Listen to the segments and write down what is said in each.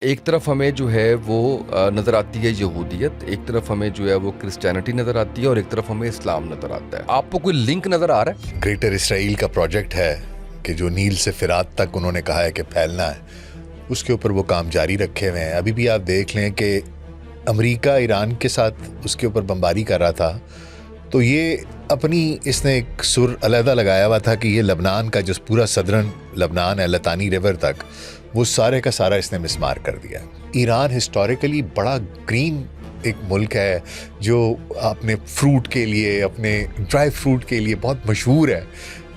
एक तरफ हमें जो है वो नज़र आती है यहूदियत, एक तरफ हमें जो है वो क्रिश्चियनिटी नज़र आती है और एक तरफ हमें इस्लाम नज़र आता है। आपको कोई लिंक नज़र आ रहा है? ग्रेटर इसराइल का प्रोजेक्ट है कि जो नील से फिरात तक उन्होंने कहा है कि फैलना है, उसके ऊपर वो काम जारी रखे हुए हैं। अभी भी आप देख लें कि अमेरिका ईरान के साथ उसके ऊपर बमबारी कर रहा था, तो ये अपनी इसने एक सुर अलहदा लगाया हुआ था कि ये लबनान का जो पूरा सदरन लबनान है लतानी रिवर तक, वो सारे का सारा इसने मिसमार कर दिया। ईरान हिस्टोरिकली बड़ा ग्रीन एक मुल्क है जो अपने फ्रूट के लिए, अपने ड्राई फ्रूट के लिए बहुत मशहूर है,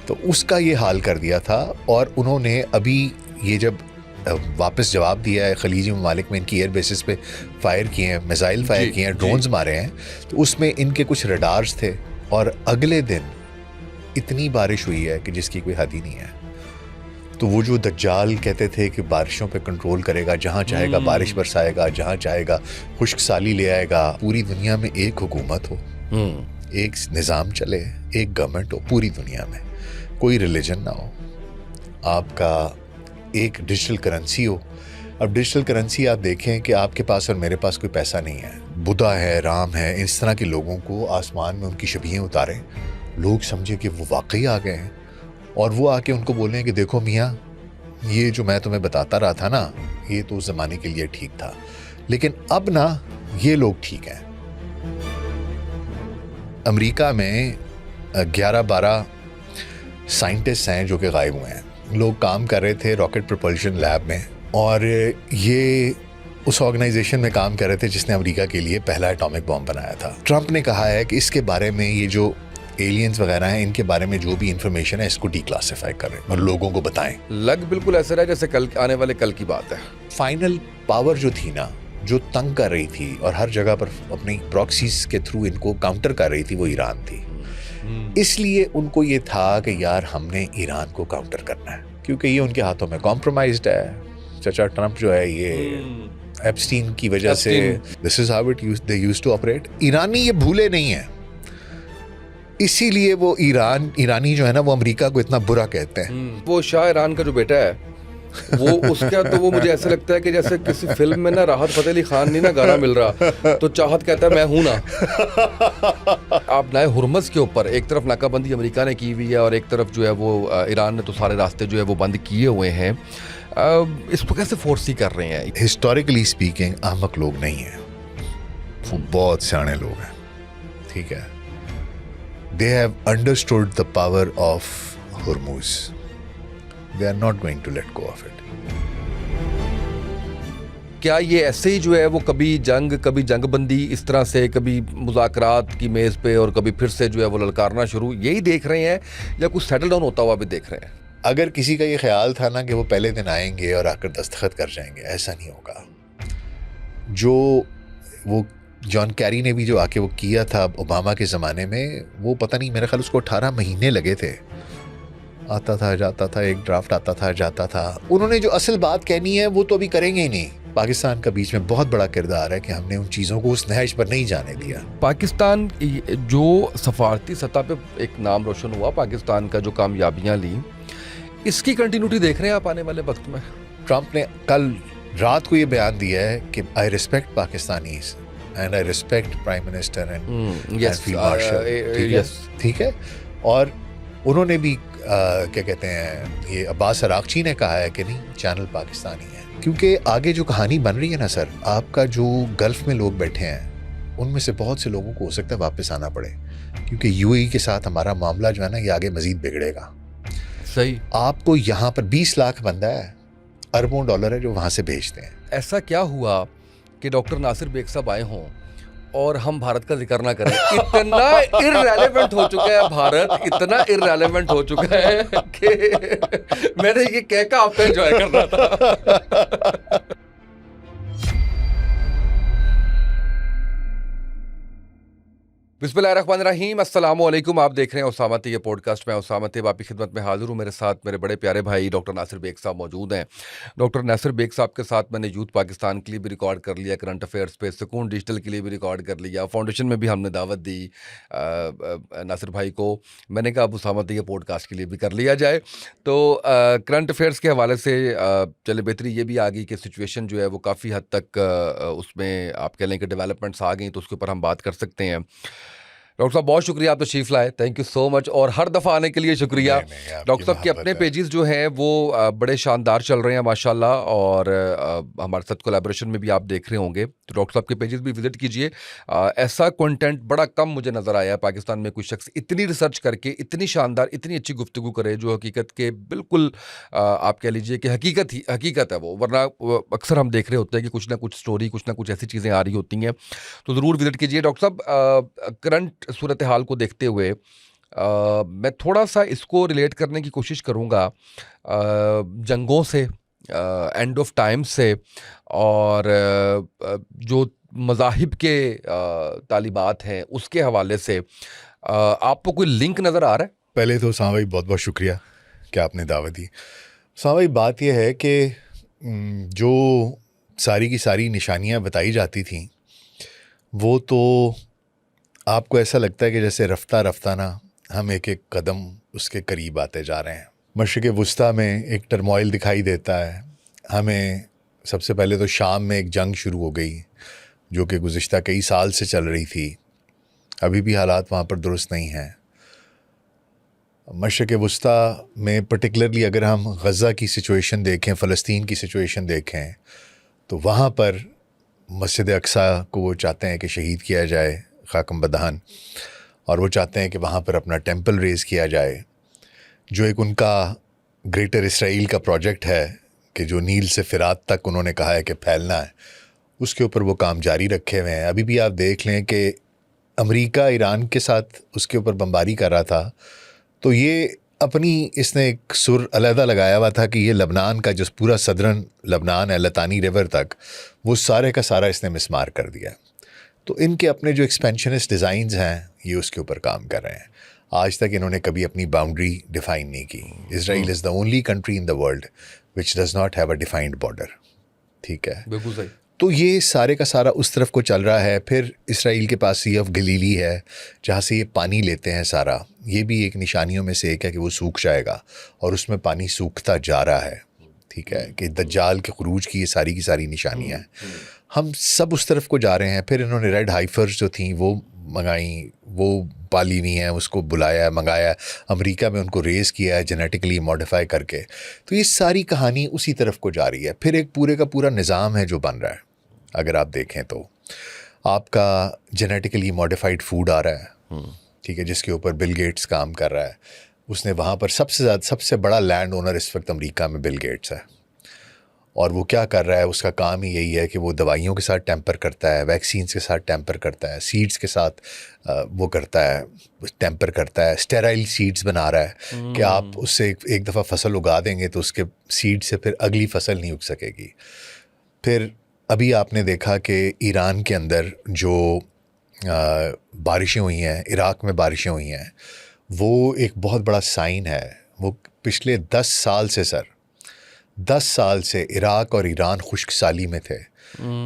तो उसका ये हाल कर दिया था। और उन्होंने अभी ये जब वापस जवाब दिया है, खलीजी ममालिक में इनकी एयर बेसिस पे फायर किए हैं, मिसाइल फायर किए हैं, ड्रोन्स मारे हैं, तो उसमें इनके कुछ रडार्स थे और अगले दिन इतनी बारिश हुई है कि जिसकी कोई हद ही नहीं है। तो वो जो दज्जाल कहते थे कि बारिशों पे कंट्रोल करेगा, जहाँ चाहेगा बारिश बरसाएगा, जहाँ चाहेगा खुश्क साली ले आएगा, पूरी दुनिया में एक हुकूमत हो, एक निज़ाम चले, एक गवर्नमेंट हो पूरी दुनिया में, कोई रिलीजन ना हो, आपका एक डिजिटल करेंसी हो। अब डिजिटल करेंसी आप देखें कि आपके पास और मेरे पास कोई पैसा नहीं है, बुद्धा है, राम है, इस तरह के लोगों को आसमान में उनकी शबीहें उतारें, लोग समझे कि वो वाकई आ गए हैं और वो आके उनको बोलें कि देखो मियाँ, ये जो मैं तुम्हें बताता रहा था ना, ये तो उस ज़माने के लिए ठीक था, लेकिन अब ना ये लोग ठीक हैं। अमेरिका में 11-12 साइंटिस्ट हैं जो कि गायब हुए हैं। लोग काम कर रहे थे रॉकेट प्रोपल्शन लैब में, और ये उस ऑर्गेनाइजेशन में काम कर रहे थे जिसने अमेरिका के लिए पहला एटॉमिक बॉम्ब बनाया था। ट्रंप ने कहा है कि इसके बारे में, ये जो एलियंस वगैरह हैं, इनके बारे में जो भी इंफॉर्मेशन है इसको डिक्लासिफाई करें और लोगों को बताएं। लग बिल्कुल ऐसा रहा जैसे कल आने वाले कल की बात है। फाइनल पावर जो थी ना, जो तंग कर रही थी और हर जगह पर अपनी प्रॉक्सीज के थ्रू इनको काउंटर कर रही थी, वो ईरान थी। इसलिए उनको ये था कि यार हमने ईरान को काउंटर करना है, क्योंकि ये उनके हाथों में कॉम्प्रोमाइज्ड है। चाचा ट्रंप जो है ये एप्स्टीन की वजह से, this is how they used to operate. ईरानी ये भूले नहीं है, इसीलिए वो ईरानी जो है ना, वो अमेरिका को इतना बुरा कहते हैं। वो शाह ईरान का जो बेटा है वो उसका, तो वो मुझे ऐसा लगता है कि जैसे किसी फिल्म में ना राहत फतेह अली खान नहीं ना गाना मिल रहा, तो चाहत कहता है मैं हूं ना। आप नए हुरमज के ऊपर एक तरफ नाकाबंदी अमेरिका ने की हुई है और एक तरफ जो है वो ईरान ने तो सारे रास्ते जो है वो बंद किए हुए हैं। इसको कैसे फोर्सी कर रहे हैं? हिस्टोरिकली स्पीकिंग अहमक लोग नहीं है, वो बहुत सियाने लोग हैं, ठीक है। They have understood the power of Hormuz. They are not going to let go of it. क्या ये ऐसे ही जो है वो कभी जंगबंदी इस तरह से, कभी मुज़ाकरात की मेज़ पे और कभी फिर से जो है वो ललकारना शुरू, यही देख रहे हैं या कुछ सेटल डाउन होता हुआ भी देख रहे हैं? अगर किसी का ये ख्याल था ना कि वो पहले दिन आएंगे और आकर दस्तखत कर जाएंगे, ऐसा नहीं होगा। जो वो जॉन कैरी ने भी जो आके वो किया था ओबामा के ज़माने में, वो पता नहीं, मेरे ख्याल उसको 18 महीने लगे थे। आता था जाता था, एक ड्राफ्ट आता था जाता था। उन्होंने जो असल बात कहनी है वो तो अभी करेंगे ही नहीं। पाकिस्तान का बीच में बहुत बड़ा किरदार है कि हमने उन चीज़ों को उस नहज पर नहीं जाने दिया। पाकिस्तान जो सफारती सतह पे एक नाम रोशन हुआ, पाकिस्तान का जो कामयाबियां ली, इसकी कंटिन्यूटी देख रहे हैं आप आने वाले वक्त में? ट्रंप ने कल रात को ये बयान दिया है कि I respect Pakistanis and I respect prime minister and field marshal, ठीक है। और उन्होंने भी क्या कहते हैं, ये अब्बास अरागची ने कहा है कि नहीं, चैनल पाकिस्तानी है। क्योंकि आगे जो कहानी बन रही है ना सर, आपका जो गल्फ में लोग बैठे हैं उनमें से बहुत से लोगों को हो सकता है वापस आना पड़े, क्योंकि यूएई के साथ हमारा मामला जो है ना, ये आगे मजीद बिगड़ेगा। सही। आपको यहाँ पर 20 लाख बंदा है, अरबों डॉलर है जो वहाँ से भेजते हैं। ऐसा क्या हुआ कि डॉक्टर नासिर बेग साहब आए हों और हम भारत का जिक्र ना करें? इतना इररेलेवेंट हो चुका है भारत, इतना इररेलेवेंट हो चुका है कि मैंने ये कह का आपको एंजॉय करना था। बिस्मिल्लाहिर्रहमानिर्रहीम, अस्सलामु अलैकुम। आप देख रहे हैं उसामा ये पॉडकास्ट। मैं उसामा आपकी खिदमत में हाजिर हूँ। मेरे साथ मेरे बड़े प्यारे भाई डॉक्टर नासिर बेग साहब मौजूद हैं। डॉक्टर नासिर बेग साहब के साथ मैंने यूथ पाकिस्तान के लिए भी रिकॉर्ड कर लिया, करंट अफेयर्स पे सुकून डिजिटल के लिए भी रिकॉर्ड कर लिया, फाउंडेशन में भी हमने दावत दी नासिर भाई को। मैंने कहा अब उसामा ये पॉडकास्ट के लिए भी कर लिया जाए। तो करंट अफेयर्स के हवाले से चले बेहतरी ये भी आ गई कि सिचुएशन जो है वो काफ़ी हद तक उसमें आप कह लें कि डेवलपमेंट्स आ गई, तो उसके ऊपर हम बात कर सकते हैं। डॉक्टर साहब बहुत शुक्रिया, आप तशरीफ लाए, थैंक यू सो मच, और हर दफ़ा आने के लिए शुक्रिया। डॉक्टर साहब के अपने पेजेस जो हैं वो बड़े शानदार चल रहे हैं माशाल्लाह, और हमारे साथ कोलैबोरेशन में भी आप देख रहे होंगे, तो डॉक्टर साहब के पेजेस भी विजिट कीजिए। ऐसा कंटेंट बड़ा कम मुझे नज़र आया है पाकिस्तान में, कोई शख्स इतनी रिसर्च करके इतनी शानदार इतनी अच्छी गुफ्तगू करे जो हकीकत के बिल्कुल आप कह लीजिए कि हकीकत है वो, वरना अक्सर हम देख रहे होते हैं कि कुछ ना कुछ स्टोरी, कुछ ना कुछ ऐसी चीज़ें आ रही होती हैं। तो ज़रूर विजिट कीजिए। डॉक्टर साहब करंट सूरत हाल को देखते हुए मैं थोड़ा सा इसको रिलेट करने की कोशिश करूँगा जंगों से, एंड ऑफ टाइम से, और जो मज़ाहिब के तालिबात हैं उसके हवाले से आपको कोई लिंक नज़र आ रहा है? पहले तो उसामा भाई बहुत बहुत शुक्रिया कि आपने दावत दी। उसामा भाई बात यह है कि जो सारी की सारी निशानियां बताई जाती थीं वो तो आपको ऐसा लगता है कि जैसे रफ्ता रफ्ता ना हम एक एक कदम उसके करीब आते जा रहे हैं। मशरिक़ वुस्ता में एक टर्मोइल दिखाई देता है हमें। सबसे पहले तो शाम में एक जंग शुरू हो गई जो कि गुज़िश्ता कई साल से चल रही थी, अभी भी हालात वहाँ पर दुरुस्त नहीं हैं। मशरिक़ वुस्ता में पर्टिकुलरली अगर हम गज़ा की सिचुएशन देखें, फ़लस्तीन की सिचुएशन देखें, तो वहाँ पर मस्जिद अक्सा को वो चाहते हैं कि शहीद किया जाए, खाकम बदहान, और वो चाहते हैं कि वहाँ पर अपना टेंपल रेज़ किया जाए, जो एक उनका ग्रेटर इसराइल का प्रोजेक्ट है कि जो नील से फ़िरात तक उन्होंने कहा है कि फैलना है, उसके ऊपर वो काम जारी रखे हुए हैं। अभी भी आप देख लें कि अमेरिका ईरान के साथ उसके ऊपर बमबारी कर रहा था, तो ये अपनी इसने एक सुर अलहदा लगाया हुआ था कि ये लबनान का जो पूरा सदरन लबनान है, लतानी रिवर तक, वो सारे का सारा इसने मिसमार कर दिया। तो इनके अपने जो एक्सपेंशनिस्ट डिज़ाइंस हैं ये उसके ऊपर काम कर रहे हैं। आज तक इन्होंने कभी अपनी बाउंड्री डिफ़ाइन नहीं की। Israel is the only country in the world which does not have a defined border. ठीक है, बिल्कुल सही। तो ये सारे का सारा उस तरफ को चल रहा है। फिर इसराइल के पास सी ऑफ गलीली है जहाँ से ये पानी लेते हैं सारा, ये भी एक निशानियों में से एक है कि वो सूख जाएगा, और उसमें पानी सूखता जा रहा है। ठीक है, कि दज्जाल के खुरूज की ये सारी की सारी निशानियाँ हैं। हम सब उस तरफ को जा रहे हैं। फिर इन्होंने रेड हाइफर्स जो थी वो मंगाई, वो पाली नहीं है, उसको बुलाया, मंगाया, अमेरिका में उनको रेज़ किया है जेनेटिकली मॉडिफाई करके। तो ये सारी कहानी उसी तरफ को जा रही है। फिर एक पूरे का पूरा निज़ाम है जो बन रहा है। अगर आप देखें तो आपका जेनेटिकली मॉडिफाइड फूड आ रहा है, ठीक है, जिसके ऊपर बिल गेट्स काम कर रहा है। उसने वहाँ पर सबसे बड़ा लैंड ओनर इस वक्त अमेरिका में बिल गेट्स है, और वो क्या कर रहा है, उसका काम ही यही है कि वो दवाइयों के साथ टेम्पर करता है, वैक्सीन्स के साथ टेम्पर करता है, सीड्स के साथ वो करता है, टेम्पर करता है, स्टेराइल सीड्स बना रहा है कि आप उससे एक दफ़ा फसल उगा देंगे तो उसके सीड से फिर अगली फसल नहीं उग सकेगी। फिर अभी आपने देखा कि ईरान के अंदर जो बारिशें हुई हैं, इराक़ में बारिशें हुई हैं, वो एक बहुत बड़ा साइन है। वो पिछले 10 साल से 10 साल से इराक़ और ईरान खुश्क साली में थे।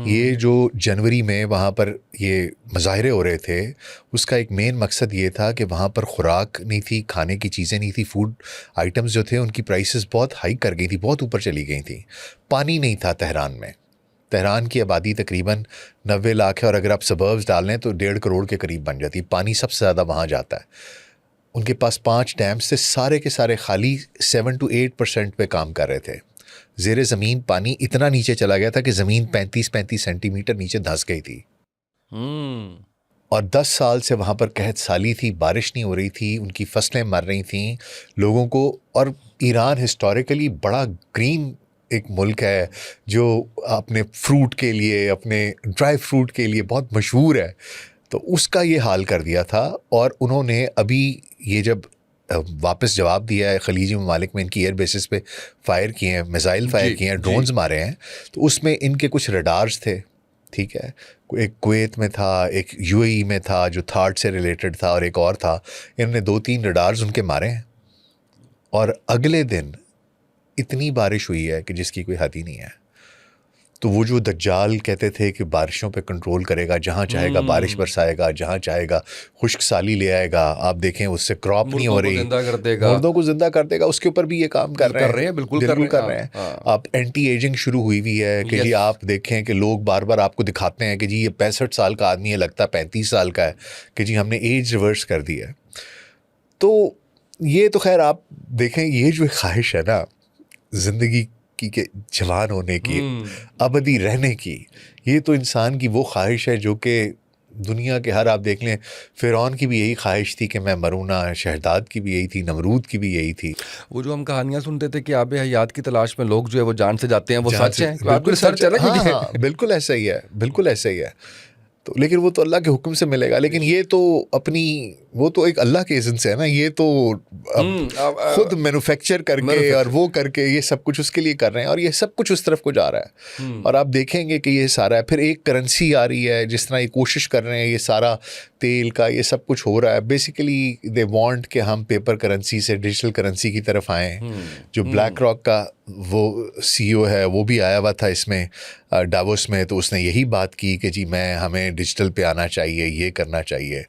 ये जो जनवरी में वहाँ पर ये मुज़ाहरे हो रहे थे, उसका एक मेन मकसद ये था कि वहाँ पर खुराक नहीं थी, खाने की चीज़ें नहीं थी, फूड आइटम्स जो थे उनकी प्राइसेस बहुत हाई कर गई थी, बहुत ऊपर चली गई थी। पानी नहीं था तेहरान में। तेहरान की आबादी तकरीबन 90 लाख है, और अगर आप सबर्ब्स डाल लें तो 1.5 करोड़ के करीब बन जाती है। पानी सबसे ज़्यादा वहाँ जाता है। उनके पास 5 डैम्स थे, सारे के सारे खाली 7 to 8% पे काम कर रहे थे। ज़ेरे ज़मीन पानी इतना नीचे चला गया था कि ज़मीन 35-35 सेंटीमीटर नीचे धंस गई थी। और 10 साल से वहाँ पर कहत साली थी, बारिश नहीं हो रही थी, उनकी फसलें मर रही थीं लोगों को। और ईरान हिस्टोरिकली बड़ा ग्रीन एक मुल्क है जो अपने फ्रूट के लिए, अपने ड्राई फ्रूट के लिए बहुत मशहूर है। तो उसका ये हाल कर दिया था। और उन्होंने अभी ये जब वापस जवाब दिया है, खलीजी ममालिक में इनकी एयर बेसिस पे फायर किए हैं, मिसाइल फायर किए हैं, ड्रोन्स मारे हैं, तो उसमें इनके कुछ रडार्स थे ठीक है, एक कुवैत में था, एक यूएई में था जो थार्ड से रिलेटेड था, और एक और था। इन्होंने 2-3 रडार्स उनके मारे हैं, और अगले दिन इतनी बारिश हुई है कि जिसकी कोई हद ही नहीं है। तो वो जो दज्जाल कहते थे कि बारिशों पे कंट्रोल करेगा, जहाँ चाहेगा बारिश बरसाएगा, जहाँ चाहेगा खुश्क साली ले आएगा, आप देखें उससे क्रॉप नहीं हो रही, जिंदा कर देगा, मुर्दों को जिंदा कर देगा, उसके ऊपर भी ये काम कर रहे हैं। बिल्कुल कर रहे हैं। आप एंटी एजिंग शुरू हुई हुई है कि जी आप देखें कि लोग बार बार आपको दिखाते हैं कि जी ये 65 साल का आदमी है, लगता 35 साल का है, कि जी हमने एज रिवर्स कर दी है। तो ये तो खैर आप देखें, ये जो ख्वाहिश है ना जिंदगी की के जवान होने की, अबदी रहने की, ये तो इंसान की वो ख्वाहिश है जो कि दुनिया के हर, आप देख लें फ़िरौन की भी यही ख्वाहिश थी कि मैं मरूँ ना, शहदाद की भी यही थी, नमरूद की भी यही थी। वो जो हम कहानियां सुनते थे कि आब हयात की तलाश में लोग जो है वो जान से जाते हैं, वो सच है? बिल्कुल सच है। हाँ, बिल्कुल ऐसा ही है, बिल्कुल ऐसा ही है। तो लेकिन वो तो अल्लाह के हुक्म से मिलेगा, लेकिन ये तो अपनी, वो तो एक अल्लाह के इज़्न से है ना, ये तो खुद मैन्युफैक्चर करके और वो करके ये सब कुछ उसके लिए कर रहे हैं, और ये सब कुछ उस तरफ को जा रहा है। और आप देखेंगे कि ये सारा है, फिर एक करेंसी आ रही है, जिस तरह ये कोशिश कर रहे हैं, ये सारा तेल का ये सब कुछ हो रहा है। बेसिकली दे वांट कि हम पेपर करेंसी से डिजिटल करेंसी की तरफ आएँ। जो ब्लैक रॉक का वो सीईओ है, वो भी आया हुआ था इसमें डावोस में, तो उसने यही बात की कि जी हमें डिजिटल पे आना चाहिए, ये करना चाहिए।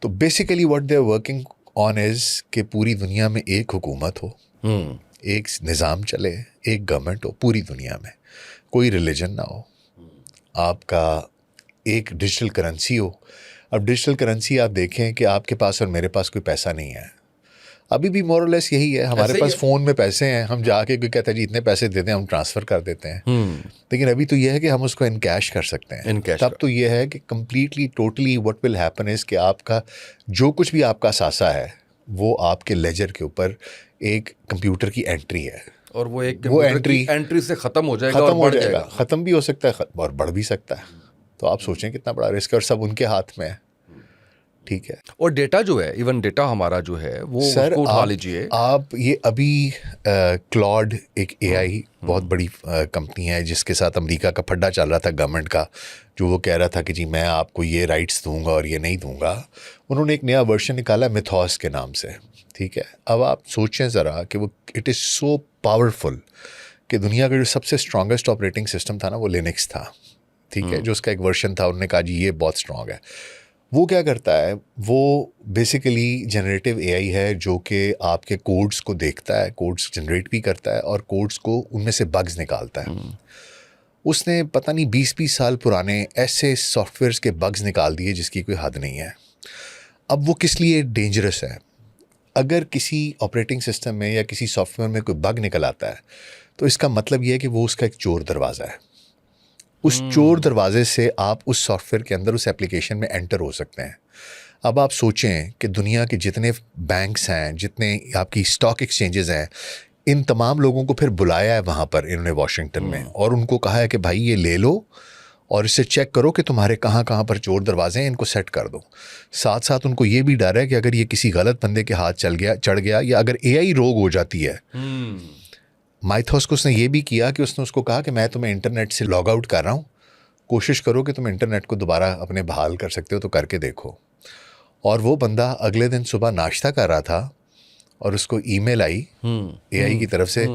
तो basically what they are working on is कि पूरी दुनिया में एक हुकूमत हो, एक निज़ाम चले, एक गवर्नमेंट हो पूरी दुनिया में, कोई रिलीजन ना हो, आपका एक डिजिटल करेंसी हो। अब डिजिटल करेंसी आप देखें कि आपके पास और मेरे पास कोई पैसा नहीं है, अभी भी मोरलेस यही है। हमारे पास फ़ोन में पैसे हैं, हम जाके कोई कहता है जी इतने पैसे देते हैं, हम ट्रांसफ़र कर देते हैं। लेकिन अभी तो यह है कि हम उसको इन कैश कर सकते हैं। तब तो यह है कि completely totally what will happen is कि आपका जो कुछ भी आपका सासा है वो आपके लेजर के ऊपर एक कंप्यूटर की एंट्री है, और वो एक एंट्री से ख़त्म हो जाएगा, ख़त्म भी हो सकता है और बढ़ भी सकता है। तो आप सोचें कितना बड़ा रिस्क है, और सब उनके हाथ में है। ठीक है, और डेटा जो है, इवन डेटा हमारा जो है वो सर उसको उठा लीजिए आप। ये अभी क्लॉड एक एआई बहुत बड़ी कंपनी है जिसके साथ अमेरिका का फड्डा चल रहा था गवर्नमेंट का, जो वो कह रहा था कि जी मैं आपको ये राइट्स दूंगा और ये नहीं दूंगा। उन्होंने एक नया वर्जन निकाला मिथॉस के नाम से। ठीक है, अब आप सोचें ज़रा कि वो इट इज़ सो पावरफुल कि दुनिया का जो सबसे स्ट्रॉन्गेस्ट ऑपरेटिंग सिस्टम था ना वो लिनक्स था। ठीक है, जो उसका एक वर्जन था, उन्होंने कहा जी ये बहुत स्ट्रॉन्ग है। वो क्या करता है, वो बेसिकली जनरेटिव एआई है जो कि आपके कोड्स को देखता है, कोड्स जनरेट भी करता है और कोड्स को उनमें से बग्स निकालता है। उसने पता नहीं 20-20 साल पुराने ऐसे सॉफ्टवेयर्स के बग्स निकाल दिए जिसकी कोई हद नहीं है। अब वो किस लिए डेंजरस है, अगर किसी ऑपरेटिंग सिस्टम में या किसी सॉफ्टवेयर में कोई बग निकल आता है तो इसका मतलब ये है कि वो उसका एक चोर दरवाज़ा है। उस चोर दरवाजे से आप उस सॉफ्टवेयर के अंदर, उस एप्लीकेशन में एंटर हो सकते हैं। अब आप सोचें कि दुनिया के जितने बैंक्स हैं, जितने आपकी स्टॉक एक्सचेंजेस हैं, इन तमाम लोगों को फिर बुलाया है वहाँ पर इन्होंने वाशिंगटन में, और उनको कहा है कि भाई ये ले लो और इससे चेक करो कि तुम्हारे कहाँ कहाँ पर चोर दरवाजे हैं, इनको सेट कर दो। साथ साथ उनको ये भी डर है कि अगर ये किसी गलत बंदे के हाथ चढ़ गया या अगर एआई रोग हो जाती है। माइथॉस को उसने ये भी किया कि उसने उसको कहा कि मैं तुम्हें इंटरनेट से लॉग आउट कर रहा हूँ, कोशिश करो कि तुम इंटरनेट को दोबारा अपने बहाल कर सकते हो तो करके देखो। और वो बंदा अगले दिन सुबह नाश्ता कर रहा था और उसको ईमेल आई एआई की तरफ से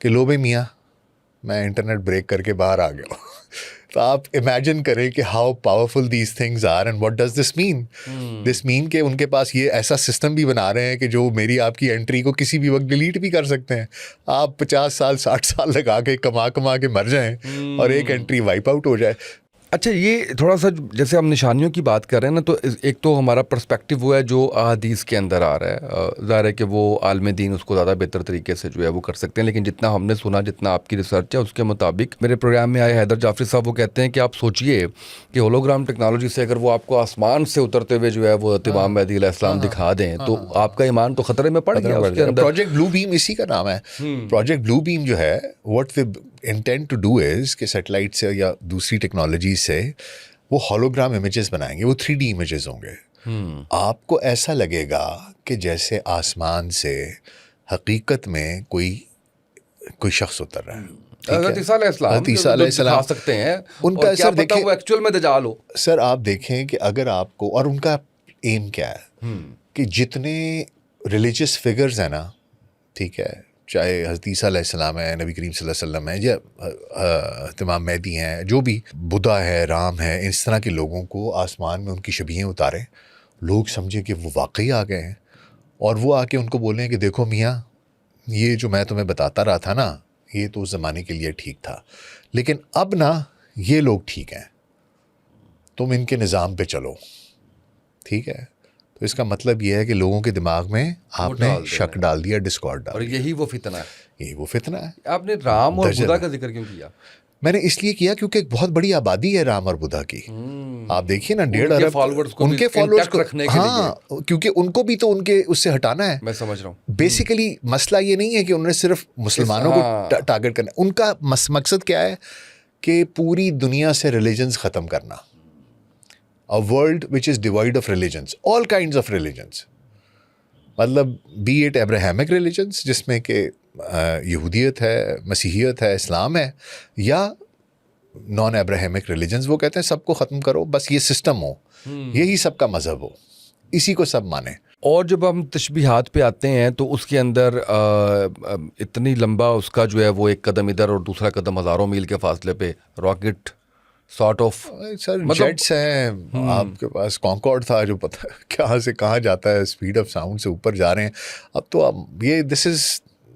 कि लो भाई मियाँ, मैं इंटरनेट ब्रेक करके बाहर आ गया। तो आप इमेजिन करें कि how powerful these things are and what does this mean. This mean कि उनके पास ये ऐसा सिस्टम भी बना रहे हैं कि जो मेरी आपकी एंट्री को किसी भी वक्त डिलीट भी कर सकते हैं। आप 50 साल 60 साल लगा के कमा के मर जाएं और एक एंट्री वाइप आउट हो जाए। अच्छा, ये थोड़ा सा जैसे हम निशानियों की बात कर रहे हैं ना, तो एक तो हमारा पर्सपेक्टिव वो है जो अहादीस के अंदर आ रहा है। ज़ाहिर है कि वो आलम दीन उसको ज़्यादा बेहतर तरीके से जो है वो कर सकते हैं, लेकिन जितना हमने सुना, जितना आपकी रिसर्च है उसके मुताबिक, मेरे प्रोग्राम में आए हैदर जाफरी साहब वो कहते हैं कि आप सोचिए कि होलोग्राम टेक्नोलॉजी से अगर वो आपको आसमान से उतरते हुए जो है वो इमाम महदी अलैहिस्सलाम दिखा दें तो आपका ईमान तो खतरे में पड़ गया। उसके अंदर प्रोजेक्ट ब्लू बीम इसी का नाम है। प्रोजेक्ट ब्लू बीम जो है, what we intend to do is कि सैटेलाइट से या दूसरी टेक्नोलॉजी से वो होलोग्राम इमेजेस बनाएंगे, वो 3D इमेजेस होंगे। आपको ऐसा लगेगा कि जैसे आसमान से हकीकत में कोई शख्स उतर रहा है। हज़रत ईसा अलैहिस्सलाम हज़रत ईसा जो अलैहिस्सलाम दिखा सकते हैं, उनका और क्या सर पता देखें वो एक्चुअल में दजाल हो। सर, आप देखें कि अगर आपको, और उनका एम क्या है कि जितने रिलीजियस फिगर्स हैं ना, ठीक है, चाहे हज़रत ईसा अलैहिस्सलाम है, नबी करीम सल्लल्लाहु अलैहि वसल्लम है, या इमाम मेहदी हैं, जो भी बुद्धा है, राम है, इस तरह के लोगों को आसमान में उनकी शबीहें उतारें, लोग समझें कि वो वाकई आ गए हैं, और वो आके उनको बोलें कि देखो मियाँ, ये जो मैं तुम्हें बताता रहा था ना, ये तो उस ज़माने के लिए ठीक था, लेकिन अब ना ये लोग ठीक हैं, तुम इनके निज़ाम पे चलो, ठीक है। तो इसका मतलब ये है कि लोगों के दिमाग में आपने शक डाल दिया, डिस्कॉर्ड डाल और दिया। यही वो फितना है। यही वो फितना है। आपने राम और दर्जन बुद्धा है। का जिक्र क्यों किया? मैंने इसलिए किया क्योंकि एक बहुत बड़ी आबादी है राम और बुद्धा की। आप देखिए ना, 1.5 उनके अरब followers को भी उनके फॉलोअर्स intact को रखने के हाँ, क्योंकि उनको भी तो उनके उससे हटाना है। मैं समझ रहा हूँ। बेसिकली मसला ये नहीं है कि उन्होंने सिर्फ मुसलमानों को टारगेट करना, उनका मकसद क्या है कि पूरी दुनिया से रिलीजन्स ख़त्म करना। A world which is divide of religions, all kinds of religions, मतलब बी इट एब्राहमिक रिलीजन्स जिसमें कि यहूदियत है, मसीहियत है, इस्लाम है, या नॉन एब्राहमिक रिलीजन्स। वो कहते हैं सबको ख़त्म करो, बस ये सिस्टम हो, यही सबका मज़हब हो, इसी को सब माने। और जब हम तशबीहात पे आते हैं तो उसके अंदर इतनी लंबा उसका जो है वो एक कदम इधर और दूसरा कदम हज़ारों मील के फासले पे rocket sort of, sir jets हैं, आपके पास कॉन्कॉर्ड था जो पता कहाँ से कहाँ जाता है, स्पीड ऑफ साउंड से ऊपर जा रहे हैं। अब तो अब ये this is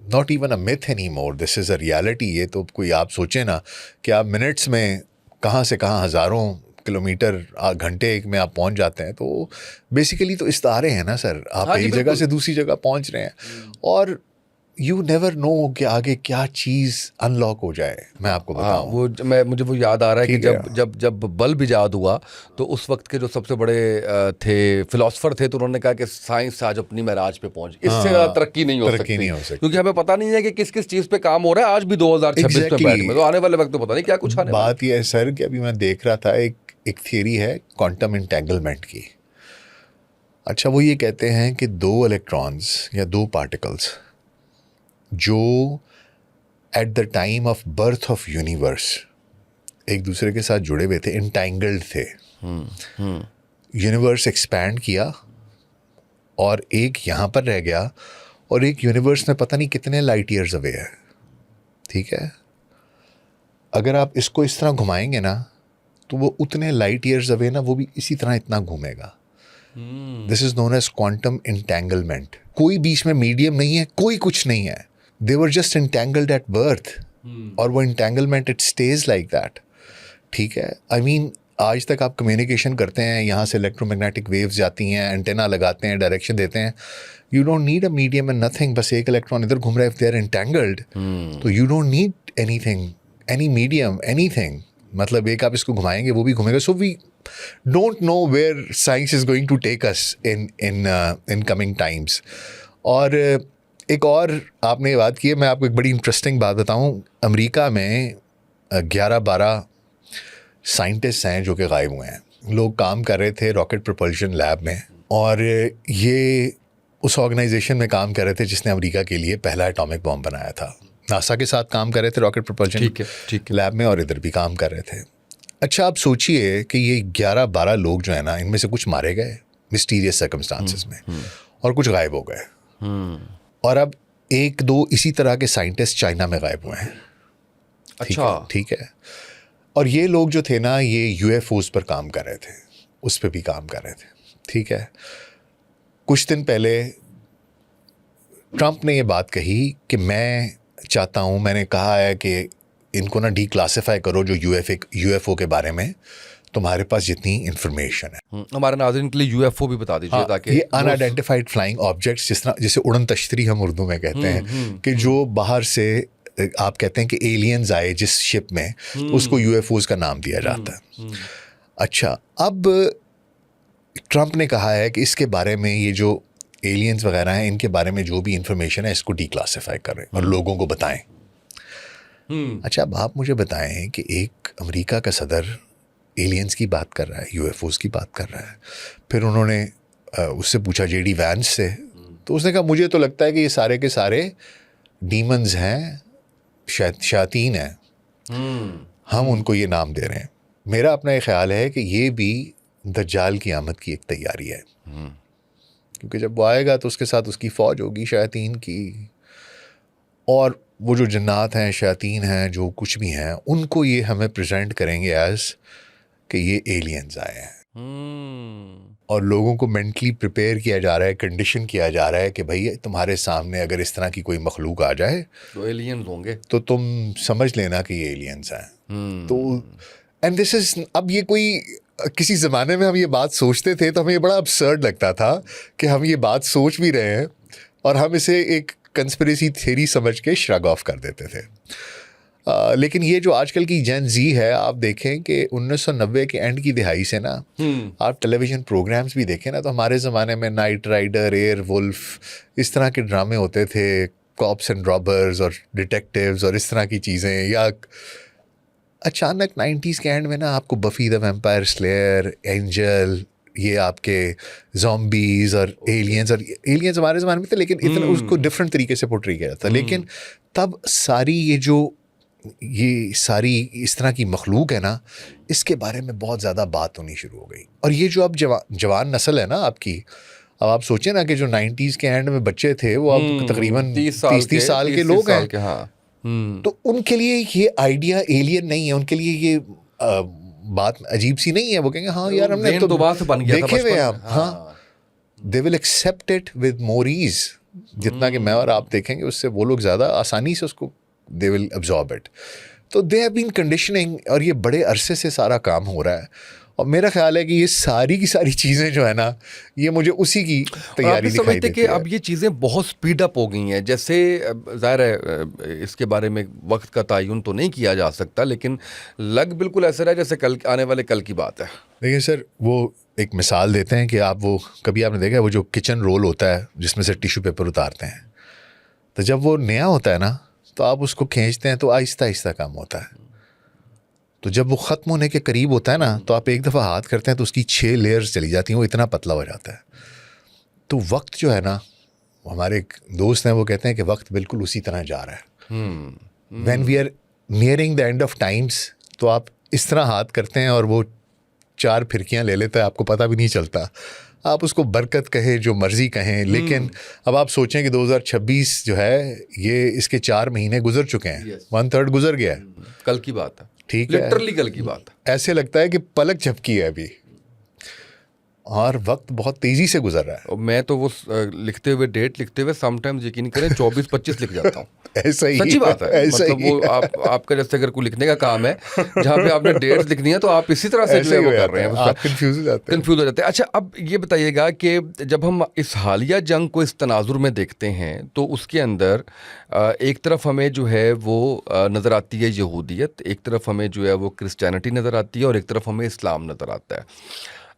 not even a myth any more, this is a reality. ये तो कोई आप सोचें ना कि आप मिनट्स में कहाँ से कहाँ हज़ारों किलोमीटर घंटे एक में आप पहुंच जाते हैं। तो बेसिकली तो इस्तारे हैं ना सर, आप एक जगह से दूसरी जगह पहुंच रहे हैं, और यू नेवर नो कि आगे क्या चीज़ अनलॉक हो जाए। मैं आपको बताऊं, वो मुझे वो याद आ रहा है कि जब बल्ब इजाद हुआ तो उस वक्त के जो सबसे बड़े थे फिलोसफर थे, तो उन्होंने कहा कि साइंस आज अपनी महराज पे पहुंच, इससे ज़्यादा तरक्की नहीं हो सकती, क्योंकि हमें पता नहीं है कि किस किस चीज़ पे काम हो रहा है आज भी 2026 में बैठ में, तो आने वाले वक्त तो पता नहीं क्या कुछ आने वाला। बात यह है सर कि अभी मैं देख रहा था एक थियरी है क्वांटम इंटेंगलमेंट की। अच्छा, वो ये कहते हैं कि 2 इलेक्ट्रॉन्स या 2 पार्टिकल्स जो at the time of birth of universe एक दूसरे के साथ जुड़े हुए थे, इंटैंगल्ड थे, यूनिवर्स एक्सपैंड किया और एक यहाँ पर रह गया, और एक यूनिवर्स में पता नहीं कितने लाइट ईयर्स अवे है, ठीक है। अगर आप इसको इस तरह घुमाएंगे ना, तो वो उतने लाइट ईयर्स अवे ना, वो भी इसी तरह इतना घूमेगा। This is known as quantum entanglement. कोई बीच में मीडियम नहीं है, कोई कुछ नहीं है, दे were just entangled at birth, और वो entanglement it stage like that, ठीक है। आई मीन आज तक आप कम्युनिकेशन करते हैं, यहाँ से इलेक्ट्रोमैग्नेटिक वेव्स जाती हैं, एंटेना लगाते हैं, डायरेक्शन देते हैं, you don't need a medium and nothing, बस एक इलेक्ट्रॉन इधर घूम रहा है, इफ दे आर इंटैंगल्ड, तो you don't need anything, any medium, anything, मतलब एक आप इसको घुमाएंगे वो भी घूमेगा। So we don't know where science is going to take us in coming times. और एक और आपने ये बात की है, मैं आपको एक बड़ी इंटरेस्टिंग बात बताऊं। अमेरिका में 11-12 साइंटिस्ट हैं जो कि गायब हुए हैं। लोग काम कर रहे थे रॉकेट प्रोपल्शन लैब में, और ये उस ऑर्गेनाइजेशन में काम कर रहे थे जिसने अमेरिका के लिए पहला एटॉमिक बॉम्ब बनाया था। नासा के साथ काम कर रहे थे रॉकेट प्रोपल्शन लैब में, और इधर भी काम कर रहे थे। अच्छा, आप सोचिए कि ये 11-12 लोग जो है ना, इनमें से कुछ मारे गए मिस्टीरियस सर्कमस्टांसेस में, और कुछ गायब हो गए, और अब 1-2 इसी तरह के साइंटिस्ट चाइना में गायब हुए हैं। अच्छा, ठीक है। और ये लोग जो थे ना, ये यूएफओज पर काम कर रहे थे, उस पर भी काम कर रहे थे, ठीक है। कुछ दिन पहले ट्रंप ने ये बात कही कि मैं चाहता हूँ, मैंने कहा है कि इनको ना डिक्लासिफाई करो जो यूएफओ के बारे में तुम्हारे पास जितनी इंफॉर्मेशन है। हमारे नाज़रीन के लिए यूएफओ भी बता दीजिए, ताकि ये अनआइडेंटिफाइड फ्लाइंग ऑब्जेक्ट्स, जिस तरह जैसे उड़न तश्तरी हम उर्दू में कहते हैं, कि जो बाहर से आप कहते हैं कि एलियंस आए जिस शिप में, उसको यूएफओज का नाम दिया जाता है। अच्छा, अब ट्रंप ने कहा है कि इसके बारे में, ये जो एलियंस वगैरह हैं, इनके बारे में जो भी इंफॉर्मेशन है इसको डिक्लासिफाई करें और लोगों को बताएं। अच्छा, अब आप मुझे बताएं कि एक अमेरिका का सदर एलियंस की बात कर रहा है, यूएफओज की बात कर रहा है, फिर उन्होंने उससे पूछा जेडी वैंस से, तो उसने कहा मुझे तो लगता है कि ये सारे के सारे डीमंस हैं, शैतान हैं, हम उनको ये नाम दे रहे हैं। मेरा अपना ये ख्याल है कि ये भी दज्जाल की आमद की एक तैयारी है, क्योंकि जब वो आएगा तो उसके साथ उसकी फ़ौज होगी शयातीन की, और वो जो जन्नात हैं, शयातीन हैं, जो कुछ भी हैं, उनको ये हमें प्रेजेंट करेंगे एज कि ये एलियंस आए हैं। और लोगों को मेंटली प्रिपेयर किया जा रहा है, कंडीशन किया जा रहा है कि भाई तुम्हारे सामने अगर इस तरह की कोई मखलूक आ जाए तो एलियंस होंगे, तो तुम समझ लेना कि ये एलियंस हैं। तो एंड दिस इज, अब ये कोई किसी ज़माने में हम ये बात सोचते थे तो हमें ये बड़ा absurd लगता था कि हम ये बात सोच भी रहे हैं, और हम इसे एक कंस्पिरेसी थ्योरी समझ के श्रग ऑफ कर देते थे। लेकिन ये जो आजकल की जेन जी है, आप देखें कि 1990 के एंड की दिहाई से ना, आप टेलीविज़न प्रोग्राम्स भी देखें ना, तो हमारे ज़माने में नाइट राइडर, एयर वुल्फ, इस तरह के ड्रामे होते थे, कॉप्स एंड रॉबर्स और डिटेक्टिव्स और इस तरह की चीज़ें। या अचानक 90s के एंड में ना आपको buffy the vampire slayer, angel, ये आपके ज़ॉम्बीज़ और एलियंस हमारे ज़माने में थे, लेकिन इतना उसको डिफरेंट तरीके से पोर्ट्रे किया जाता। लेकिन तब सारी ये सारी इस तरह की मखलूक है ना, इसके बारे में बहुत ज़्यादा बात होनी शुरू हो गई। और ये जो अब जवान नस्ल है ना आपकी, अब आप सोचें ना कि जो 90s के एंड में बच्चे थे वो अब तकरीबन 30 साल के लोग हैं। तो उनके लिए ये आइडिया एलियन नहीं है, उनके लिए ये बात अजीब सी नहीं है। वो कहेंगे हाँ यार हमने तो देखे हुए हैं, हाँ, they will accept it with more ease. जितना कि मैं और आप देखेंगे उससे वो लोग ज़्यादा आसानी से उसको दे विल अब्जॉर्ब इट। तो दे हैव बीन कंडीशनिंग, और ये बड़े अरसे से सारा काम हो रहा है। और मेरा ख्याल है कि ये सारी की सारी चीज़ें जो है ना, ये मुझे उसी की तैयारी दिखाई देती है। अब ये चीज़ें बहुत स्पीड अप हो गई हैं। जैसे ज़ाहिर है इसके बारे में वक्त का तयन तो नहीं किया जा सकता, लेकिन लग बिल्कुल ऐसा रहा जैसे कल आने वाले कल की बात है। देखिए सर, वो एक मिसाल देते हैं कि आप वो कभी आपने देखा है वो जो किचन रोल होता है जिसमें से टिश्यू पेपर उतारते हैं, तो जब वो नया होता है ना तो आप उसको खींचते हैं तो आहिस्ता आहिस्ता काम होता है। तो जब वो ख़त्म होने के करीब होता है ना तो आप एक दफ़ा हाथ करते हैं तो उसकी 6 लेयर्स चली जाती हैं, वो इतना पतला हो जाता है। तो वक्त जो है ना, हमारे एक दोस्त हैं वो कहते हैं कि वक्त बिल्कुल उसी तरह जा रहा है। When we are nearing the end of times, तो आप इस तरह हाथ करते हैं और वो 4 फिरकियाँ ले लेता है, आपको पता भी नहीं चलता। आप उसको बरकत कहें, जो मर्जी कहें, लेकिन अब आप सोचें कि 2026 जो है ये इसके 4 महीने गुजर चुके हैं, 1/3 गुजर गया है। कल की बात है, ठीक है, लिटरली कल की बात है। ऐसे लगता है कि पलक झपकी है अभी, और वक्त बहुत तेजी से गुजर रहा है। और मैं तो वो लिखते हुए, डेट लिखते हुए समटाइम्स यकीन करें 24-25 लिख जाता हूँ। ऐसा ही, सच्ची बात है। ऐसा मतलब ही वो आपका जैसे अगर कोई लिखने का काम है जहाँ पे आपने डेट्स लिखनी है, तो आप इसी तरह से जो है वो कर रहे हैं, आप कंफ्यूज हो जाते हैं। अच्छा, अब ये बताइएगा कि जब हम इस हालिया जंग को इस तनाजुर में देखते हैं तो उसके अंदर एक तरफ हमें जो है वो नज़र आती है यहूदियत, एक तरफ हमें जो है वो क्रिश्चियनिटी नज़र आती है, और एक तरफ हमें इस्लाम नज़र आता है।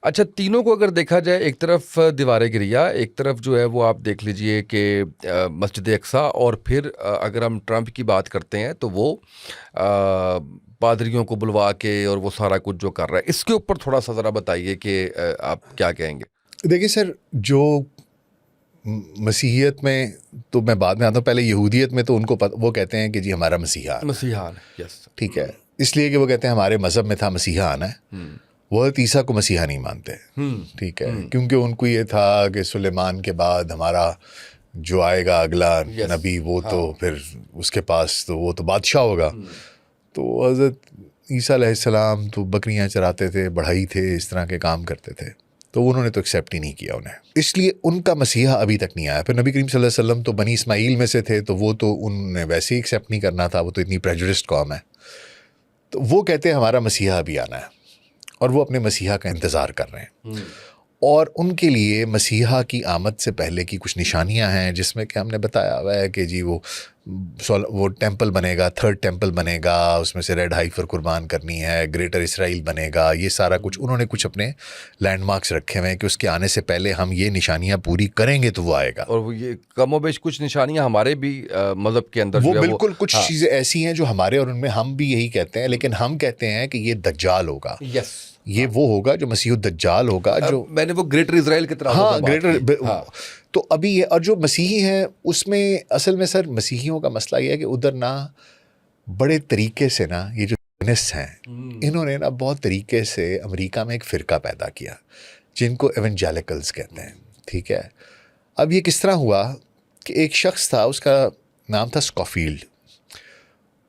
अच्छा, तीनों को अगर देखा जाए, एक तरफ दीवार गिरिया, एक तरफ जो है वो आप देख लीजिए कि मस्जिद अक्सा, और फिर अगर हम ट्रंप की बात करते हैं तो वो पादरियों को बुलवा के और वो सारा कुछ जो कर रहा है, इसके ऊपर थोड़ा सा ज़रा बताइए कि आप क्या कहेंगे। देखिए सर, जो मसीहियत में तो मैं बाद में आता हूँ, पहले यहूदियत में तो उनको वो कहते हैं कि जी हमारा मसीहा, यस, ठीक है, इसलिए कि वो कहते हैं हमारे मज़हब में था मसीहा आना है। वो ईसा को मसीहा नहीं मानते, ठीक है, क्योंकि उनको ये था कि सुलेमान के बाद हमारा जो आएगा अगला नबी, वो तो फिर उसके पास तो वो तो बादशाह होगा। तो हज़रत ईसा अलैहिस्सलाम तो बकरियां चराते थे, बढ़ई थे, इस तरह के काम करते थे, तो उन्होंने तो एक्सेप्ट ही नहीं किया उन्हें, इसलिए उनका मसीहा अभी तक नहीं आया। फिर नबी करीम सल्लल्लाहु अलैहि वसल्लम तो बनी इस्माइल में से थे, तो वो तो उन्होंने वैसे ही एक्सेप्ट नहीं करना था, वो तो इतनी प्रेजुडिस्ड कौम है। तो वो कहते हैं हमारा मसीहा अभी आना है, और वो अपने मसीहा का इंतज़ार कर रहे हैं। और उनके लिए मसीहा की आमद से पहले की कुछ निशानियां हैं, जिसमें कि हमने बताया हुआ है कि जी वो टेंपल बनेगा, 3rd टेंपल बनेगा, उसमें से रेड हाइफर कुर्बान करनी है, ग्रेटर इसराइल बनेगा, ये सारा कुछ उन्होंने कुछ अपने लैंडमार्क्स रखे हुए हैं कि उसके आने से पहले हम ये निशानियां पूरी करेंगे तो वो आएगा। और वो ये कमोबेश कुछ निशानियां हमारे भी मज़हब के अंदर वो बिल्कुल कुछ चीज़ें ऐसी हैं जो हमारे और उनमें, हम भी यही कहते हैं, लेकिन हम कहते हैं कि ये दज्जाल होगा। यस, ये वो होगा जो मसीह दज्जाल होगा, जो मैंने वो ग्रेटर इजराइल की तरह, हाँ, ग्रेटर, तो अभी ये, और जो मसीही हैं उसमें असल में सर मसीहियों का मसला ये है कि उधर ना बड़े तरीके से ना ये जो ज़ायनिस्ट हैं इन्होंने ना बहुत तरीके से अमेरिका में एक फ़िरका पैदा किया जिनको एवेंजेलिकल्स कहते हैं, ठीक है। अब ये किस तरह हुआ कि एक शख्स था, उसका नाम था स्कॉफील्ड,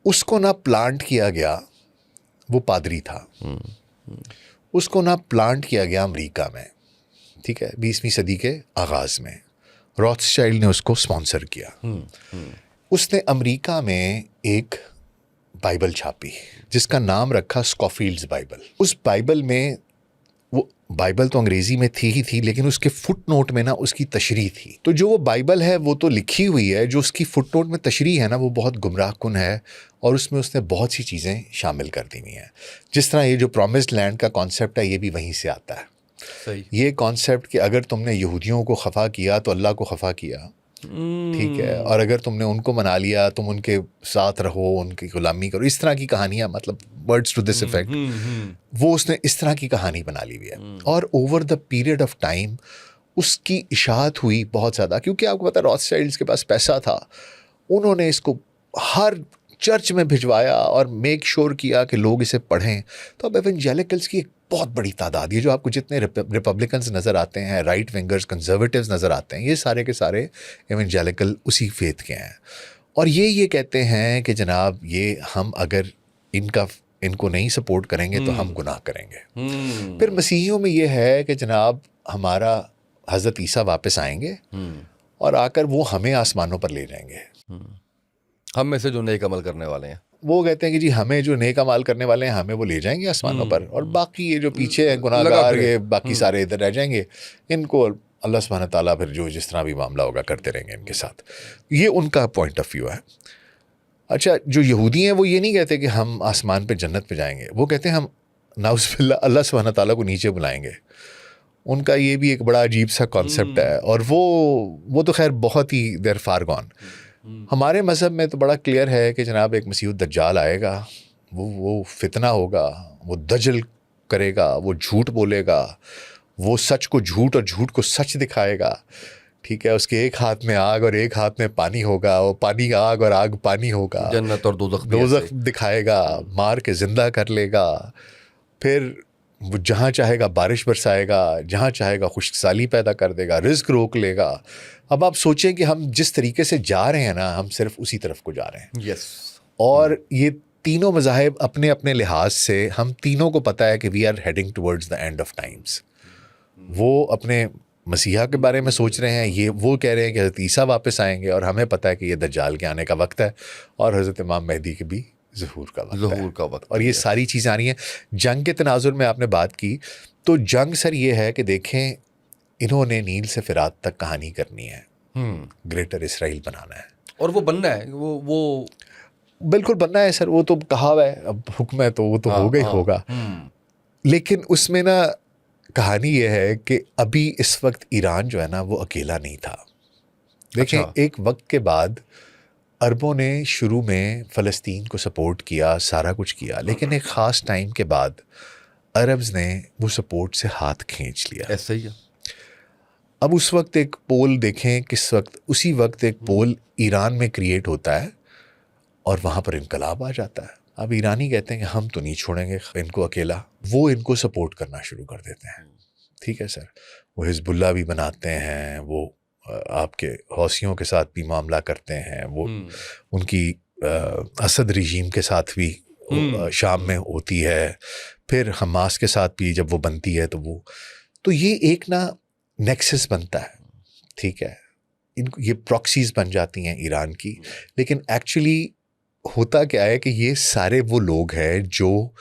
उसको ना प्लांट किया गया, वो पादरी था, उसको ना प्लांट किया गया अमेरिका में, ठीक है, 20वीं सदी के आगाज़ में। रॉथस्चाइल्ड ने उसको स्पॉन्सर किया। उसने अमेरिका में एक बाइबल छापी जिसका नाम रखा स्कॉफील्ड्स बाइबल। उस बाइबल में, वो बाइबल तो अंग्रेजी में थी ही थी, लेकिन उसके फुटनोट में ना उसकी तशरीह थी। तो जो वो बाइबल है वो तो लिखी हुई है, जो उसकी फुटनोट में तशरीह है ना वो बहुत गुमराहकुन है, और उसमें उसने बहुत सी चीज़ें शामिल कर दी हुई हैं। जिस तरह ये जो प्रॉमिस्ड लैंड का कॉन्सेप्ट है ये भी वहीं से आता है। सही। ये कॉन्सेप्ट कि अगर तुमने यहूदियों को खफा किया तो अल्लाह को खफा किया, ठीक है, और अगर तुमने उनको मना लिया तुम उनके साथ रहो, उनकी गुलामी करो, इस तरह की कहानियां, मतलब वर्ड्स टू दिस इफेक्ट, वो उसने इस तरह की कहानी बना ली हुई है। और over the period of time उसकी इशाअत हुई बहुत ज़्यादा, क्योंकि आपको पता है रॉथस्चाइल्ड्स के पास पैसा था। उन्होंने इसको हर चर्च में भिजवाया और मेक श्योर किया कि लोग इसे पढ़ें। तो अब एवेंजेलिकल्स की एक बहुत बड़ी तादाद, ये जो आपको जितने रिपब्लिकन्स नज़र आते हैं, राइट विंगर्स, कंजर्वेटिव्स नज़र आते हैं, ये सारे के सारे एवेंजेलिकल उसी फेथ के हैं। और ये कहते हैं कि जनाब ये हम अगर इनको नहीं सपोर्ट करेंगे तो हम गुनाह करेंगे। फिर मसीहियों में ये है कि जनाब हमारा हज़रत ईसा वापस आएंगे और आकर वो हमें आसमानों पर ले जाएंगे, हम में से जो नेक अमल करने वाले हैं। वो कहते हैं कि जी हमें जो नेक अमाल करने वाले हैं हमें वो ले जाएंगे आसमानों पर, और बाकी ये जो पीछे हैं गुनाहगार, ये बाकी सारे इधर रह जाएंगे। इनको अल्लाह सुब्हानहू तआला फिर जो जिस तरह भी मामला होगा करते रहेंगे इनके साथ। ये उनका पॉइंट ऑफ व्यू है। अच्छा, जो यहूदी हैं वो ये नहीं कहते कि हम आसमान पे जन्नत पे जाएंगे, वो कहते हैं हम नाउज़ुबिल्लाह अल्लाह सुब्हानहू तआला को नीचे बुलाएंगे। उनका ये भी एक बड़ा अजीब सा कॉन्सेप्ट है, और वो तो खैर बहुत ही देर फार गॉन। हमारे मज़हब में तो बड़ा क्लियर है कि जनाब एक मसीह दज्जाल आएगा, वो फितना होगा, वो दजल करेगा, वो झूठ बोलेगा, वो सच को झूठ और झूठ को सच दिखाएगा, ठीक है। उसके एक हाथ में आग और एक हाथ में पानी होगा, वो पानी आग और आग पानी होगा, जन्नत और दोज़ख दिखाएगा, मार के ज़िंदा कर लेगा, फिर वो जहाँ चाहेगा बारिश बरसाएगा, जहाँ चाहेगा खुशकसाली पैदा कर देगा, रिज़्क रोक लेगा। अब आप सोचें कि हम जिस तरीके से जा रहे हैं ना, हम सिर्फ उसी तरफ को जा रहे हैं। यस। और ये तीनों मज़ाहिब अपने अपने लिहाज से, हम तीनों को पता है कि we are heading towards the end of times. वो अपने मसीहा के बारे में सोच रहे हैं, ये वो कह रहे हैं कि हज़रत ईसा वापस आएंगे, और हमें पता है कि ये दज्जाल के आने का वक्त है, और हज़रत इमाम मेहदी के भी ज़हूर का वक्त। और ये सारी चीज़ें आ रही हैं। जंग के तनाजुर में आपने बात की, तो जंग सर ये है कि देखें इन्होंने नील से फिरात तक कहानी करनी है, ग्रेटर इसराइल बनाना है, और वो बनना है, वो बिल्कुल बनना है सर। वो तो कहा हुआ है, अब हुक्म है तो वो तो होगा ही होगा। लेकिन उसमें ना कहानी ये है कि अभी इस वक्त ईरान जो है ना वो अकेला नहीं था। देखें, एक वक्त के बाद अरबों ने शुरू में फ़लस्तीन को सपोर्ट किया, सारा कुछ किया, लेकिन एक ख़ास टाइम के बाद अरब्स ने वो सपोर्ट से हाथ खींच लिया। ऐसा ही है। अब उस वक्त एक पोल देखें, उसी वक्त एक पोल ईरान में क्रिएट होता है और वहाँ पर इनकलाब आ जाता है। अब ईरानी कहते हैं कि हम तो नहीं छोड़ेंगे इनको अकेला, वो इनको सपोर्ट करना शुरू कर देते हैं। ठीक है सर, वो हिजबुल्लाह भी बनाते हैं, वो आपके हौसियों के साथ भी मामला करते हैं, वो उनकी असद रजीम के साथ भी शाम में होती है, फिर हमास के साथ भी जब वो बनती है तो ये एक ना नेक्सस बनता है। ठीक है, इनको ये प्रॉक्सीज बन जाती हैं ईरान की। लेकिन एक्चुअली होता क्या है कि ये सारे वो लोग हैं जो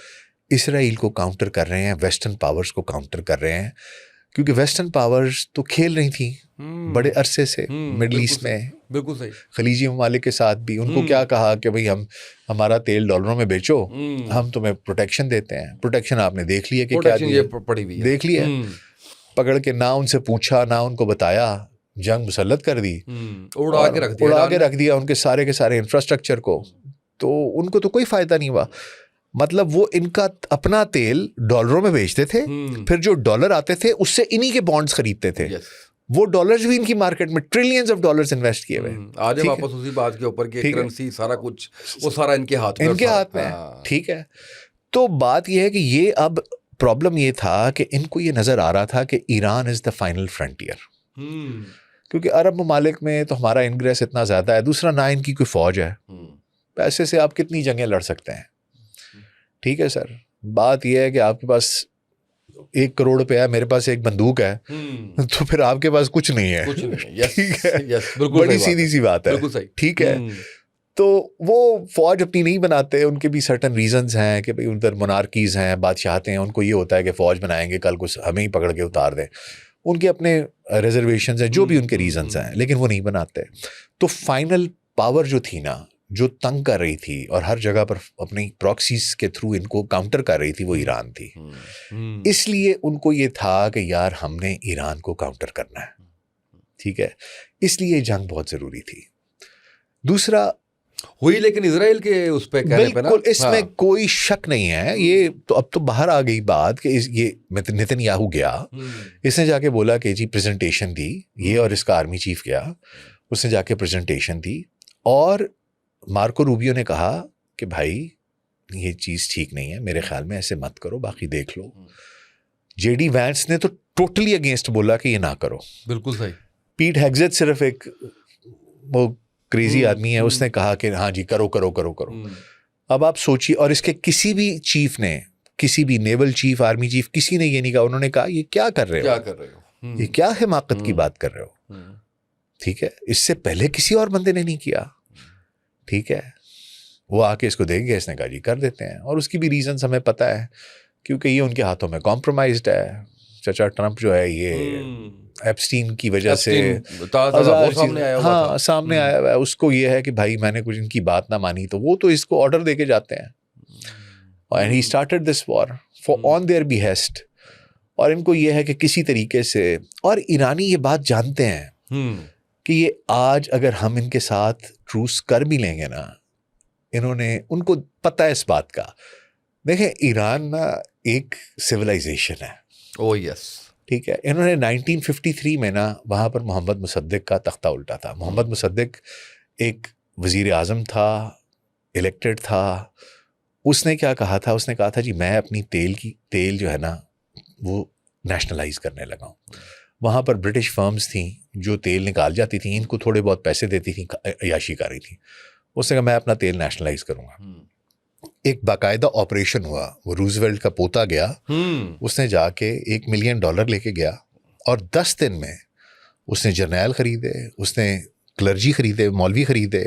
इसराइल को काउंटर कर रहे हैं, वेस्टर्न पावर्स को काउंटर कर रहे हैं, क्योंकि वेस्टर्न पावर्स तो खेल रही थी बड़े अरसे से मिडल ईस्ट में, बिल्कुल सही, खलीजी ममालिक के साथ भी। उनको क्या कहा कि भाई हमारा तेल डॉलरों में बेचो, हम तुम्हें प्रोटेक्शन देते हैं। प्रोटेक्शन आपने देख लिया कि क्या देख लिया, पकड़ के ना उनसे पूछा ना उनको बताया, जंग मुसल्लत कर दी, उड़ा के रख दिया उनके सारे के सारे इंफ्रास्ट्रक्चर को। तो उनको तो कोई फायदा नहीं हुआ। मतलब वो इनका अपना तेल डॉलरों में बेचते थे, फिर जो डॉलर आते थे उससे इन्हीं के बॉन्ड्स खरीदते थे। वो डॉलर्स भी इनकी मार्केट में ट्रिलियंस ऑफ डॉलर्स इन्वेस्ट किए हुए आज हम वापस उसी बात के ऊपर कि करेंसी सारा कुछ वो सारा इनके हाथ में, इनके हाथ में है, ठीक है। तो बात ये है कि ये अब प्रॉब्लम ये था कि इनको ये नजर आ रहा था कि Iran is the final frontier, क्योंकि अरब ममालिक में तो हमारा इंग्रेस इतना ज्यादा है, दूसरा ना इनकी कोई फौज है, पैसे से आप कितनी जंगें लड़ सकते हैं, ठीक है सर। बात यह है कि आपके पास 1 करोड़ रुपया है, मेरे पास एक बंदूक है, तो फिर आपके पास कुछ नहीं है, ठीक है, बड़ी सीधी सी बात है, ठीक है। तो वो फौज अपनी नहीं बनाते, उनके भी सर्टन रीजंस हैं कि भाई उधर मोनार्कीज हैं, बादशाहते हैं, उनको ये होता है कि फौज बनाएंगे कल कुछ हमें ही पकड़ के उतार दें, उनके अपने रिजर्वेशंस हैं, जो भी उनके रीजंस हैं, लेकिन वो नहीं बनाते। तो फाइनल पावर जो थी ना, जो तंग कर रही थी और हर जगह पर अपनी प्रॉक्सीज के थ्रू इनको काउंटर कर रही थी, वो ईरान थी। इसलिए उनको ये था कि यार हमने ईरान को काउंटर करना है, ठीक है, इसलिए जंग बहुत ज़रूरी थी। दूसरा हुई लेकिन इजराइल के उस पे कहने पे ना, बिल्कुल इसमें कोई शक नहीं है। ये तो अब तो बाहर आ गई बात कि ये नेतन्याहू गया, इसने जाके बोला कि जी प्रेजेंटेशन दी, ये और इसका आर्मी चीफ गया, उसने जाके प्रेजेंटेशन दी और मार्को रूबियो ने कहा कि भाई ये चीज़ ठीक नहीं है, मेरे ख्याल में ऐसे मत करो, बाकी देख लो। जेडी वैंस ने तो टोटली अगेंस्ट बोला कि ये ना करो। बिल्कुल सही। पीट हेग्सेट सिर्फ एक वो क्रेजी आदमी है, उसने कहा कि हाँ जी करो करो करो करो। अब आप सोचिए, और इसके किसी भी चीफ ने, किसी भी नेवल चीफ, आर्मी चीफ, किसी ने ये नहीं कहा, उन्होंने कहा ये क्या कर रहे हो, क्या कर रहे हो, ये क्या हिमाकत की बात कर रहे हो, ठीक है। इससे पहले किसी और बंदे ने नहीं किया, ठीक है। वो आके इसको देंगे, इसने कहा जी कर देते हैं, और उसकी भी रीजन हमें पता है, क्योंकि ये उनके हाथों में कॉम्प्रोमाइज्ड है। चाचा ट्रंप जो है ये एप्स्टीन की वजह से सामने आया हुआ हाँ सामने आया हुआ है, उसको ये है कि भाई मैंने कुछ इनकी बात ना मानी, तो वो तो इसको ऑर्डर देके जाते हैं, and he started this war for on their behest. और इनको ये है कि किसी तरीके से, और ईरानी ये बात जानते हैं कि ये आज अगर हम इनके साथ ट्रूस कर भी लेंगे ना, उनको पता है इस बात का। देखें ईरान ना एक सिविलाइजेशन है, ओह यस, ठीक है। इन्होंने 1953 में ना वहाँ पर मोहम्मद मुसद्दिक का तख्ता उल्टा था। मोहम्मद मुसद्दिक एक वज़ीर आज़म था, इलेक्टेड था। उसने क्या कहा था, उसने कहा था जी मैं अपनी तेल जो है ना वो नेशनलाइज करने लगा हूँ। वहाँ पर ब्रिटिश फर्म्स थी जो तेल निकाल जाती थी, इनको थोड़े बहुत पैसे देती थी, अयाशी कर रही थी। उसने कहा मैं अपना तेल नेशनलाइज करूँगा। एक बाकायदा ऑपरेशन हुआ, वो रूजवेल्ट का पोता गया, उसने जाके $1 मिलियन लेके गया, और 10 दिन में उसने जर्नैल खरीदे, उसने क्लर्जी खरीदे, मौलवी खरीदे,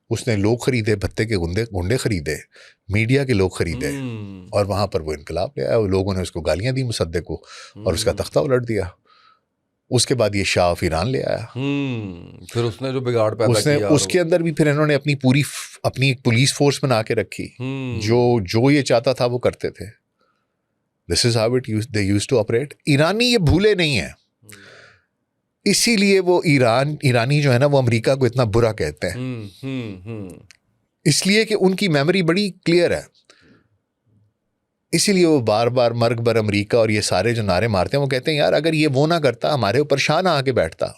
उसने लोग खरीदे, भत्ते के गुंडे खरीदे, मीडिया के लोग खरीदे, और वहाँ पर वो इनकलाब ले आया। लोगों ने उसको गालियाँ दी मुसद्दिक को, और उसका तख्ता उलट दिया। उसके बाद ये शाह ऑफ ईरान ले आया। फिर उसने जो बिगाड़ पैदा किया, उसके अंदर भी फिर इन्होंने अपनी एक पुलिस फोर्स बना के रखी, जो ये चाहता था वो करते थे। This is how they used to operate. ईरानी ये भूले नहीं है, इसीलिए वो ईरानी जो है ना वो अमेरिका को इतना बुरा कहते हैं, इसलिए कि उनकी मेमोरी बड़ी क्लियर है। इसीलिए वो बार बार मर्ग बर अमेरिका और ये सारे जो नारे मारते हैं, वो कहते हैं यार अगर ये वो ना करता, हमारे ऊपर शाह ना आके बैठता,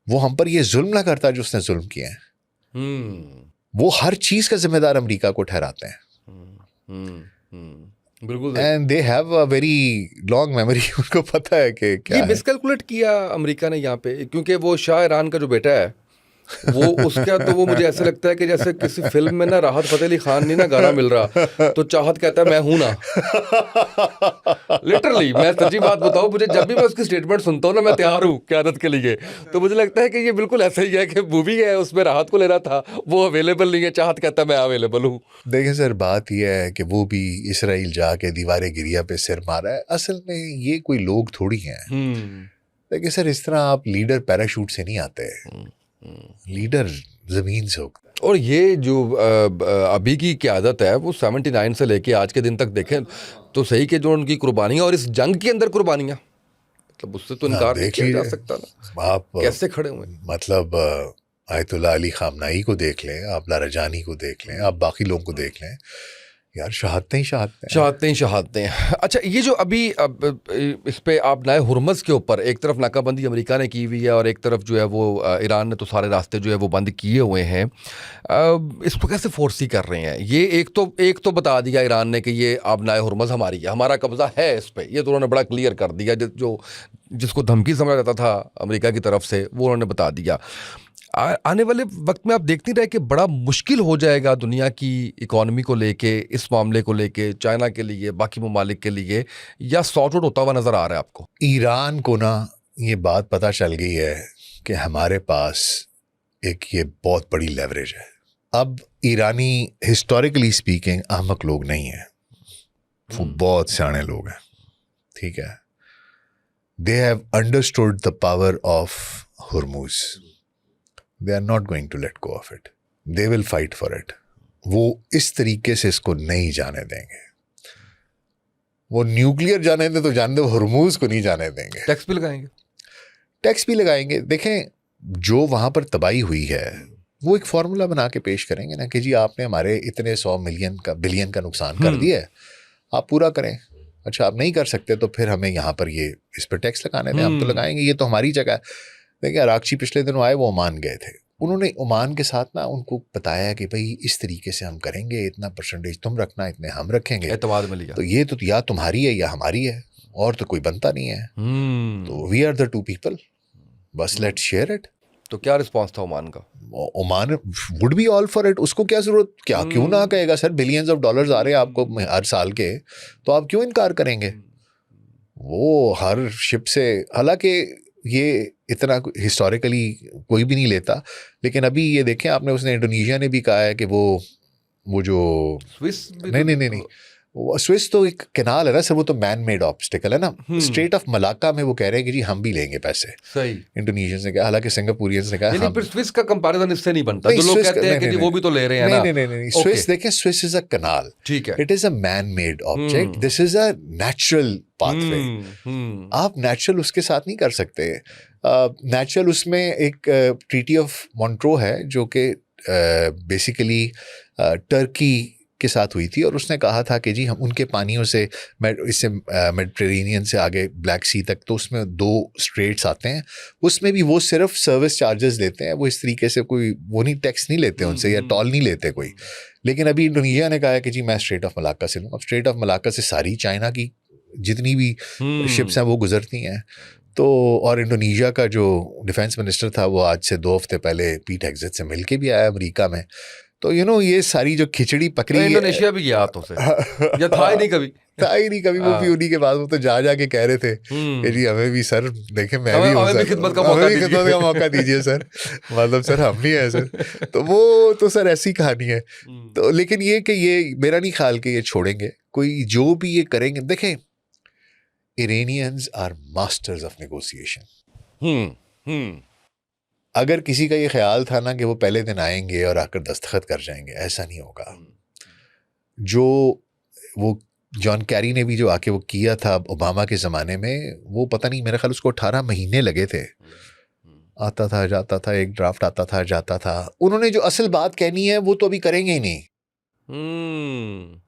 वो हम पर ये जुल्म ना करता जो उसने जुल्म किए हैं, वो हर चीज का जिम्मेदार अमेरिका को ठहराते हैं। बिल्कुल। And they have a very long memory. उनको पता है कि क्या ये मिसकैलकुलेट किया अमेरिका ने यहाँ पे, क्योंकि वो शाह ईरान का जो बेटा है वो उसका, तो वो मुझे ऐसा लगता है कि जैसे किसी फिल्म में ना राहत फतेह अली खान नहीं ना गाना मिल रहा, तो चाहत कहता है मैं हूं ना। लिटरली मैं सच्ची बात बताऊं, मुझे जब भी मैं उसकी स्टेटमेंट सुनता हूँ ना, मैं तैयार हूँ क्यादत के लिए। तो मुझे लगता है कि ये बिल्कुल ऐसा ही है कि मूवी है, उसमें राहत को लेना था, वो अवेलेबल नहीं है, चाहत कहता है मैं अवेलेबल हूँ। देखें सर, बात यह है कि वो भी इसराइल जाके दीवारे गिरिया पे सिर मारा है। असल में ये कोई लोग थोड़ी हैं। देखिए सर, इस तरह आप लीडर पैराशूट से नहीं आते, लीडर जमीन से होगा। और ये जो अभी की क़यादत है वो 79 से लेके आज के दिन तक देखें तो सही कि जो उनकी कुर्बानियाँ और इस जंग के अंदर कुर्बानियाँ, मतलब उससे तो इनकार नहीं किया जा सकता ना। आप कैसे खड़े हुए, मतलब आयतुल्लाह अली खामनाई को देख लें, आप लाराजानी को देख लें, आप बाकी लोगों को देख लें, यार शहादतें ही शहादतें हैं। शहादतें ही शहादतें हैं। अच्छा, ये जो अभी अब इस पे आप नाए हुरमज़ के ऊपर एक तरफ नाकाबंदी अमेरिका ने की हुई है और एक तरफ जो है वो ईरान ने तो सारे रास्ते जो है वो बंद किए हुए हैं, इसको कैसे फोर्सी कर रहे हैं? ये एक तो बता दिया ईरान ने कि ये अब नाए हुरमज़ हमारी है, हमारा कब्जा है इस पे, ये तो उन्होंने बड़ा क्लियर कर दिया। जिसको धमकी समझा जाता था अमेरिका की तरफ से वो उन्होंने बता दिया। आने वाले वक्त में आप देखते रहे कि बड़ा मुश्किल हो जाएगा दुनिया की इकोनॉमी को लेके, इस मामले को लेके, चाइना के लिए, बाकी ममालिक के लिए, या सॉर्ट आउट होता हुआ नजर आ रहा है आपको? ईरान को ना ये बात पता चल गई है कि हमारे पास एक ये बहुत बड़ी लेवरेज है। अब ईरानी हिस्टोरिकली स्पीकिंग अहमक लोग नहीं है, वो बहुत सियाने लोग हैं, ठीक है। They have understood the power of Hormuz. They are not going to let go of it. They will fight for it. वो इस तरीके से इसको नहीं जाने देंगे। वो न्यूक्लियर जाने दे तो जाने दे, हुरमुज को नहीं जाने देंगे। टैक्स भी लगाएंगे। टैक्स भी लगाएंगे। देखें, जो वहाँ पर तबाही हुई है वो एक फार्मूला बना के पेश करेंगे ना कि जी आपने हमारे इतने 100 बिलियन का नुकसान कर दिया है, आप पूरा करें। अच्छा, आप नहीं कर सकते तो फिर हमें यहाँ पर ये इस पर टैक्स लगाने दें, हम तो लगाएंगे, ये तो हमारी जगह है। देखिए, अरागची पिछले दिनों आए, वो ओमान गए थे। उन्होंने ओमान के साथ ना उनको बताया कि भाई इस तरीके से हम करेंगे, इतना परसेंटेज तुम रखना, इतने हम रखेंगे, एतमाद में लिया। तो ये तो या तुम्हारी है या हमारी है, और तो कोई बनता नहीं है। तो we are the two people, बस लेट्स शेयर इट। तो क्या रिस्पॉन्स था ओमान का? Oman would be all for it. उसको क्या जरूरत, क्या क्यों ना कहेगा, सर बिलियंस ऑफ डॉलर्स आ रहे हैं आपको हर साल के, तो आप क्यों इनकार करेंगे? वो हर शिप से, हालांकि ये इतना हिस्टोरिकली कोई भी नहीं लेता, लेकिन अभी ये देखें आपने, उसने इंडोनेशिया ने भी कहा है कि वो जो स्विस नहीं, स्विस तो एक कैनाल है ना सर, वो तो मैन मेड ऑब्स्टिकल है ना। स्ट्रेट ऑफ मलाक्का में वो कह रहे हैं कि जी हम भी लेंगे पैसे। सही। इंडोनेशियंस ने कहा, हालांकि सिंगापुरियंस ने कहा, फिर स्विस का कंपैरिजन इससे नहीं बनता। जो लोग कहते हैं कि वो भी तो ले रहे हैं ना। नहीं, स्विस देखें, स्विस इज अ कैनाल, ठीक है, it is a man made object, this is a natural pathway. आप नेचुरल उसके साथ नहीं कर सकते। नेचुरल उसमें एक ट्रीटी ऑफ मॉन्ट्रो है जो कि बेसिकली टर्की के साथ हुई थी, और उसने कहा था कि जी हम उनके पानियों से, इससे मेडिटेरेनियन से आगे ब्लैक सी तक, तो उसमें 2 स्ट्रेट्स आते हैं, उसमें भी वो सिर्फ सर्विस चार्जेस लेते हैं, वो इस तरीके से कोई वो नहीं, टैक्स नहीं लेते उनसे, या टॉल नहीं लेते कोई। लेकिन अभी इंडोनेशिया ने कहा है कि जी मैं स्ट्रेट ऑफ मलाक्का से लूँ। अब स्ट्रेट ऑफ मलाक्का से सारी चाइना की जितनी भी शिप्स हैं वो गुजरती हैं। तो और इंडोनेशिया का जो डिफेंस मिनिस्टर था वो आज से 2 हफ्ते पहले पीट हेग्सेथ से मिल के भी आया अमेरिका में। तो ये सारी जो खिचड़ी पकड़ी, इंडोनेशिया भी गया हाथों से, या था ही नहीं कभी, वो भी उन्हीं के बाद, वो तो जा के कह रहे थे कि जी हमें भी सर, देखें मैं भी हूँ सर, खिदमत का मौका दीजिए सर, मतलब सर हम नहीं है सर। तो वो तो सर ऐसी कहानी है। तो लेकिन ये कि ये मेरा नहीं ख्याल कि ये छोड़ेंगे, कोई जो भी ये करेंगे। देखें, Iranians are masters of negotiation. अगर किसी का ये ख्याल था ना कि वो पहले दिन आएंगे और आकर दस्तखत कर जाएंगे, ऐसा नहीं होगा। जो वो जॉन कैरी ने भी जो आके वो किया था ओबामा के ज़माने में, वो पता नहीं, मेरे ख्याल उसको 18 महीने लगे थे, आता था जाता था, एक ड्राफ्ट आता था जाता था। उन्होंने जो असल बात कहनी है वो तो अभी करेंगे ही नहीं।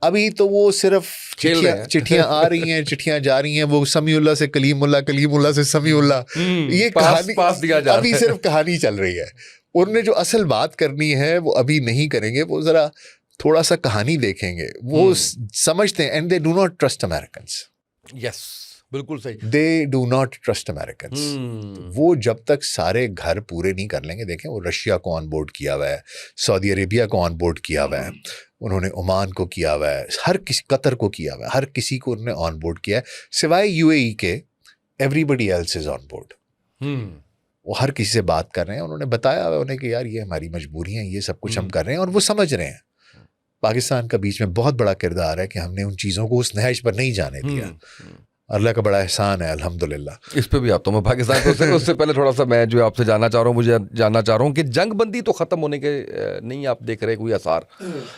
अभी तो वो सिर्फ चिट्ठियां आ रही हैं, चिट्ठियां जा रही हैं, वो समीउल्लाह से कलीमुल्लाह, कलीमुल्लाह से समीउल्लाह, ये कहानी पास दिया जा अभी सिर्फ कहानी चल रही है। उन्होंने जो असल बात करनी है वो अभी नहीं करेंगे, वो जरा थोड़ा सा कहानी देखेंगे, वो समझते हैं। And they do not trust Americans. Yes, बिल्कुल सही, दे डू नॉट ट्रस्ट अमेरिकन्स। वो जब तक सारे घर पूरे नहीं कर लेंगे, देखें वो रशिया को ऑन बोर्ड किया हुआ है, सऊदी अरेबिया को ऑन बोर्ड किया हुआ है, उन्होंने ओमान को किया हुआ है, हर किसी, कतर को किया हुआ है, हर किसी को उन्होंने ऑन बोर्ड किया है, सिवाय यूएई के। Everybody else is on board. वो हर किसी से बात कर रहे हैं, उन्होंने बताया हुआ उन्हें कि यार ये हमारी मजबूरी है, ये सब कुछ हम कर रहे हैं, और वो समझ रहे हैं। पाकिस्तान का बीच में बहुत बड़ा किरदार है कि हमने उन चीज़ों को उस नहज पर नहीं जाने दिया। अल्लाह का बड़ा एहसान है अल्हम्दुलिल्लाह। इस पे भी आता हूँ मैं पाकिस्तान को, उससे पहले थोड़ा सा मैं जो आपसे जानना चाह रहा हूँ, मुझे जानना चाह रहा हूँ कि जंग बंदी तो ख़त्म होने के नहीं आप देख रहे कोई आसार,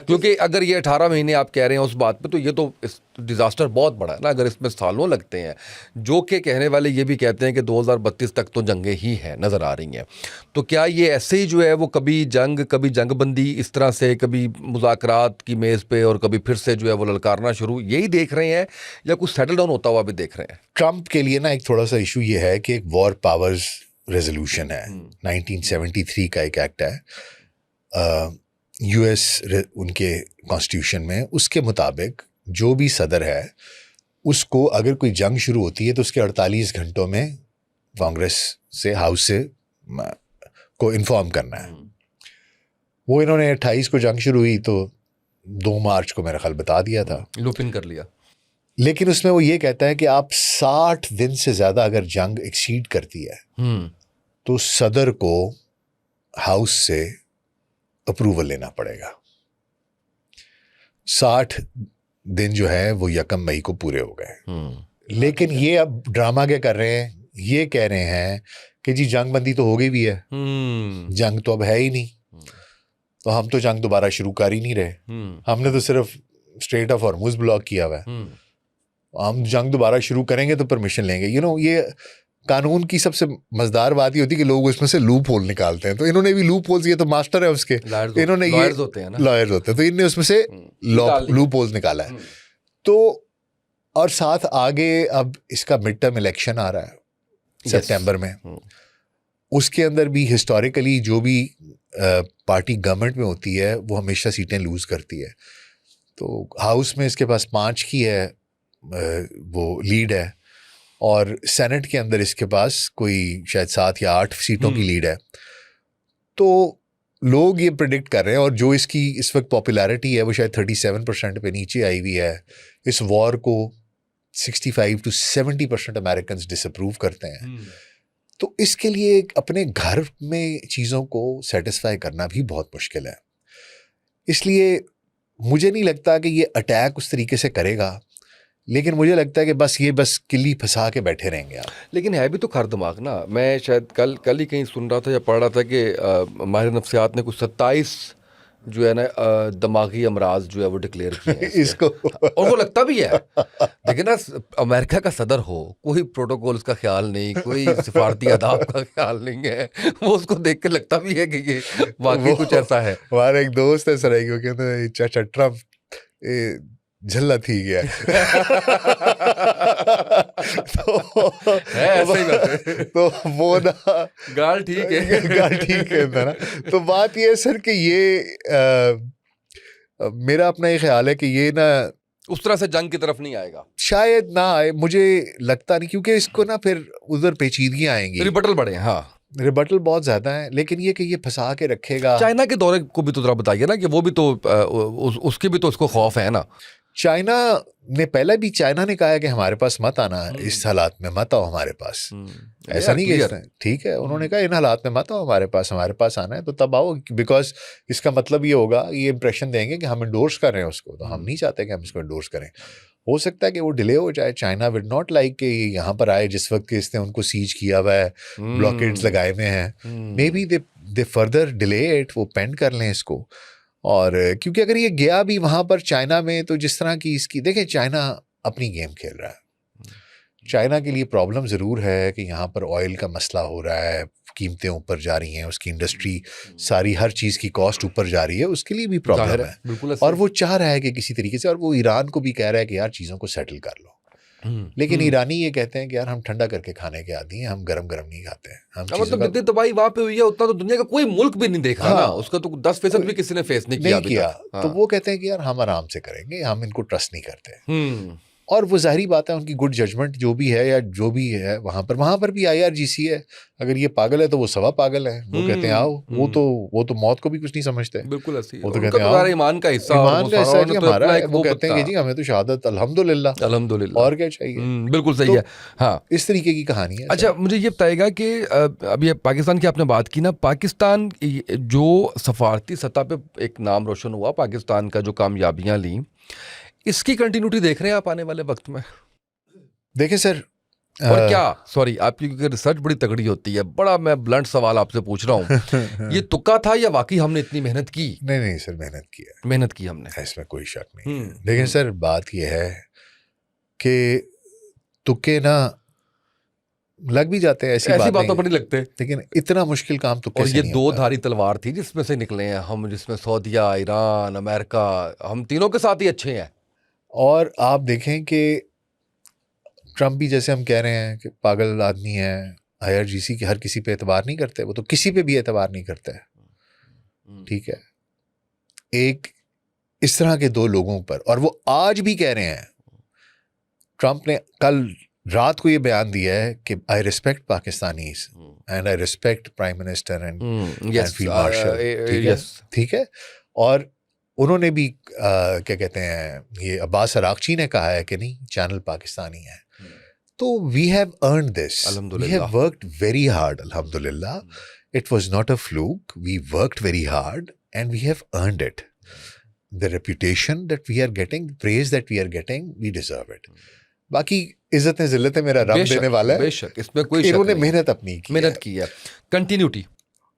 क्योंकि अगर ये 18 महीने आप कह रहे हैं उस बात पे, तो ये तो डिज़ास्टर बहुत बड़ा है ना, अगर इसमें सालों लगते हैं। जो कि कहने वाले ये भी कहते हैं कि 2032 तक तो जंगें ही हैं नज़र आ रही हैं। तो क्या ये ऐसे ही जो है वो कभी जंग बंदी इस तरह से, कभी मुज़ाकरात की मेज़ पे और कभी फिर से जो है वो ललकारना शुरू, यही देख रहे हैं या कुछ सेटल डाउन होता हुआ भी देख रहे हैं? ट्रंप के लिए ना एक थोड़ा सा इशू ये है कि एक वॉर पावर्स रेजोल्यूशन है, 1973 का एक एक्ट है यूएस उनके कॉन्स्टिट्यूशन में, उसके मुताबिक जो भी सदर है उसको अगर कोई जंग शुरू होती है तो उसके 48 घंटों में कांग्रेस से, हाउस से को इन्फॉर्म करना है। वो इन्होंने 28 को जंग शुरू हुई तो 2 मार्च को मेरा ख्याल बता दिया था, लूप इन कर लिया। लेकिन उसमें वो ये कहता है कि आप 60 दिन से ज़्यादा अगर जंग एक्सीड करती है तो सदर को हाउस से अप्रूवल लेना पड़ेगा। 60 दिन जो है वो 1 मई को पूरे हो गए। लेकिन ये अब ड्रामा क्या कर रहे हैं, ये कह रहे हैं कि जी जंग बंदी तो हो गई भी है, जंग तो अब है ही नहीं, तो हम तो जंग दोबारा शुरू कर ही नहीं रहे, हमने तो सिर्फ स्ट्रेट ऑफ हॉर्मुज़ ब्लॉक किया हुआ है, हम जंग दोबारा शुरू करेंगे तो परमिशन लेंगे। ये कानून की सबसे मजेदार बात ये होती है कि लोग उसमें से लूप होल निकालते हैं, तो इन्होंने भी लूप होल्स, ये तो मास्टर है उसके, इन्होंने ये लॉयर्स होते हैं तो इनने उसमें से लूप होल्स निकाला है। तो और साथ आगे अब इसका मिड टर्म इलेक्शन आ रहा है सितंबर में, उसके अंदर भी हिस्टोरिकली जो भी पार्टी गवर्नमेंट में होती है वो हमेशा सीटें लूज करती है। तो हाउस में इसके पास 5 की है वो लीड है, और सेनेट के अंदर इसके पास कोई शायद 7 या 8 सीटों की लीड है। तो लोग ये प्रेडिक्ट कर रहे हैं, और जो इसकी इस वक्त पॉपुलैरिटी है वो शायद 37% पे नीचे आई हुई है। इस वॉर को 65 to 70% अमेरिकन डिसअप्रूव करते हैं। तो इसके लिए अपने घर में चीज़ों को सेटिस्फाई करना भी बहुत मुश्किल है। इसलिए मुझे नहीं लगता कि ये अटैक उस तरीके से करेगा, लेकिन मुझे लगता है कि बस किल्ली फंसा के बैठे रहेंगे आप। लेकिन है भी तो खर दिमाग ना। मैं शायद कल ही कहीं सुन रहा था या पढ़ रहा था कि माहिर नफ्सियात ने कुछ 27 जो है ना दिमागी अमराज जो है वो डिक्लेयर किए हैं इसको और वो लगता भी है। देखिए ना, अमेरिका का सदर हो, कोई प्रोटोकॉल्स का ख्याल नहीं, कोई सिफारती आदाब का ख्याल नहीं है, वो उसको देख के लगता भी है कि ये वाकई कुछ ऐसा है। हमारा एक दोस्त है सराय को कहते हैं चाचा ट्रम्प झल्ला थी गया तो वो ना गाल ठीक है ना। तो बात ये है सर कि ये मेरा अपना ये ख्याल है कि ये ना उस तरह से जंग की तरफ नहीं आएगा, शायद ना आए, मुझे लगता नहीं, क्योंकि इसको ना फिर उधर पेचीदगियां आएंगी, रिबटल बढ़े। हाँ, रिबटल बहुत ज्यादा है, लेकिन ये कि ये फंसा के रखेगा। चाइना के दौरे को भी तो जरा बताइए ना, कि वो भी तो उसके भी तो उसको खौफ है ना। चाइना ने पहले भी, चाइना ने कहा है कि हमारे पास मत आना, इस हालात में मत आओ हमारे पास। ऐसा नहीं कि ठीक है, उन्होंने कहा इन हालात में मत आओ हमारे पास आना है तो तब आओ, बिकॉज इसका मतलब ये होगा, ये इंप्रेशन देंगे कि हम इंडोर्स कर रहे हैं उसको, तो हम नहीं चाहते कि हम इसको इंडोर्स करें। हो सकता है कि वो डिले हो जाए। चाइना विड नॉट लाइक कि यहाँ पर आए जिस वक्त इसने उनको सीज किया हुआ है, ब्लॉकेड्स लगाए हुए हैं। May be they further delay it, वो पेंड कर लें इसको। और क्योंकि अगर ये गया भी वहाँ पर चाइना में, तो जिस तरह की इसकी, देखें चाइना अपनी गेम खेल रहा है। चाइना के लिए प्रॉब्लम ज़रूर है कि यहाँ पर ऑयल का मसला हो रहा है, कीमतें ऊपर जा रही हैं, उसकी इंडस्ट्री सारी हर चीज़ की कॉस्ट ऊपर जा रही है, उसके लिए भी प्रॉब्लम है। और वो चाह रहा है कि किसी तरीके से, और वो ईरान को भी कह रहा है कि यार चीज़ों को सेटल कर लो। लेकिन ईरानी ये कहते हैं कि यार हम ठंडा करके खाने के आदी हैं, हम गरम गरम नहीं खाते हैं। हम मतलब जितनी तबाही वहाँ पे हुई है उतना तो दुनिया का कोई मुल्क भी नहीं देखा ना, उसका तो 10% भी किसी ने फेस नहीं किया। तो वो कहते हैं कि यार हम आराम से करेंगे, हम इनको ट्रस्ट नहीं करते। और वो जाहिर बात है, उनकी गुड जजमेंट जो भी है या जो भी है वहाँ पर भी IRGC है। अगर ये पागल है तो वो सवा पागल है। वो कहते हैं आओ, वो तो मौत को भी कुछ नहीं समझते। बिल्कुल ऐसी वो तो कहते हैं आओ, ईमान का हिस्सा जी हमारा है। वो कहते हैं कि जी हमें तो शहादत अल्हम्दुलिल्लाह, और क्या चाहिए। बिल्कुल सही है। हाँ, इस तरीके की कहानी है। अच्छा, मुझे ये बताएगा कि अभी पाकिस्तान की आपने बात की ना, पाकिस्तान जो सफारती सतह पे एक नाम रोशन हुआ, पाकिस्तान का जो कामयाबियां ली, इसकी कंटिन्यूटी देख रहे हैं आप आने वाले वक्त में? देखें सर, और क्या, सॉरी, आपकी क्योंकि रिसर्च बड़ी तगड़ी होती है, बड़ा मैं ब्लंट सवाल आपसे पूछ रहा हूँ, ये तुक्का था या वाकई हमने इतनी मेहनत की? नहीं सर, मेहनत की हमने, इसमें कोई शक नहीं है। लेकिन सर बात यह है कि तुक्के ना लग भी जाते हैं, ऐसी बातों पर नहीं लगते, लेकिन इतना मुश्किल काम तुक्के और से ये नहीं दो होता। धारी तलवार थी जिसमें से निकले हैं हम, जिसमें सऊदीया, ईरान, अमेरिका, हम तीनों के साथ ही अच्छे हैं। और आप देखें कि ट्रम्प भी, जैसे हम कह रहे हैं कि पागल आदमी है, IRGC की हर किसी पे एतबार नहीं करते, वो तो किसी पे भी एतबार नहीं करते, ठीक है। एक इस तरह के दो लोगों पर, और वो आज भी कह रहे हैं, ट्रम्प ने कल रात को ये बयान दिया है कि I respect Pakistanis and I respect prime minister and field marshal, ठीक है। और उन्होंने भी क्या कहते हैं, ये अब्बास अरागची ने कहा है कि नहीं, चैनल पाकिस्तानी है। तो we have earned this, we have worked very hard, अल्हम्दुलिल्लाह। It was not a fluke, we worked very hard and we have earned it. The reputation that we are getting, praise that we are getting, we deserve it. बाकी इज्जतें जिल्लतें मेरा रब देने वाला है, बेशक, इसमें कोई इन्होंने मेहनत अपनी की, मेहनत की है।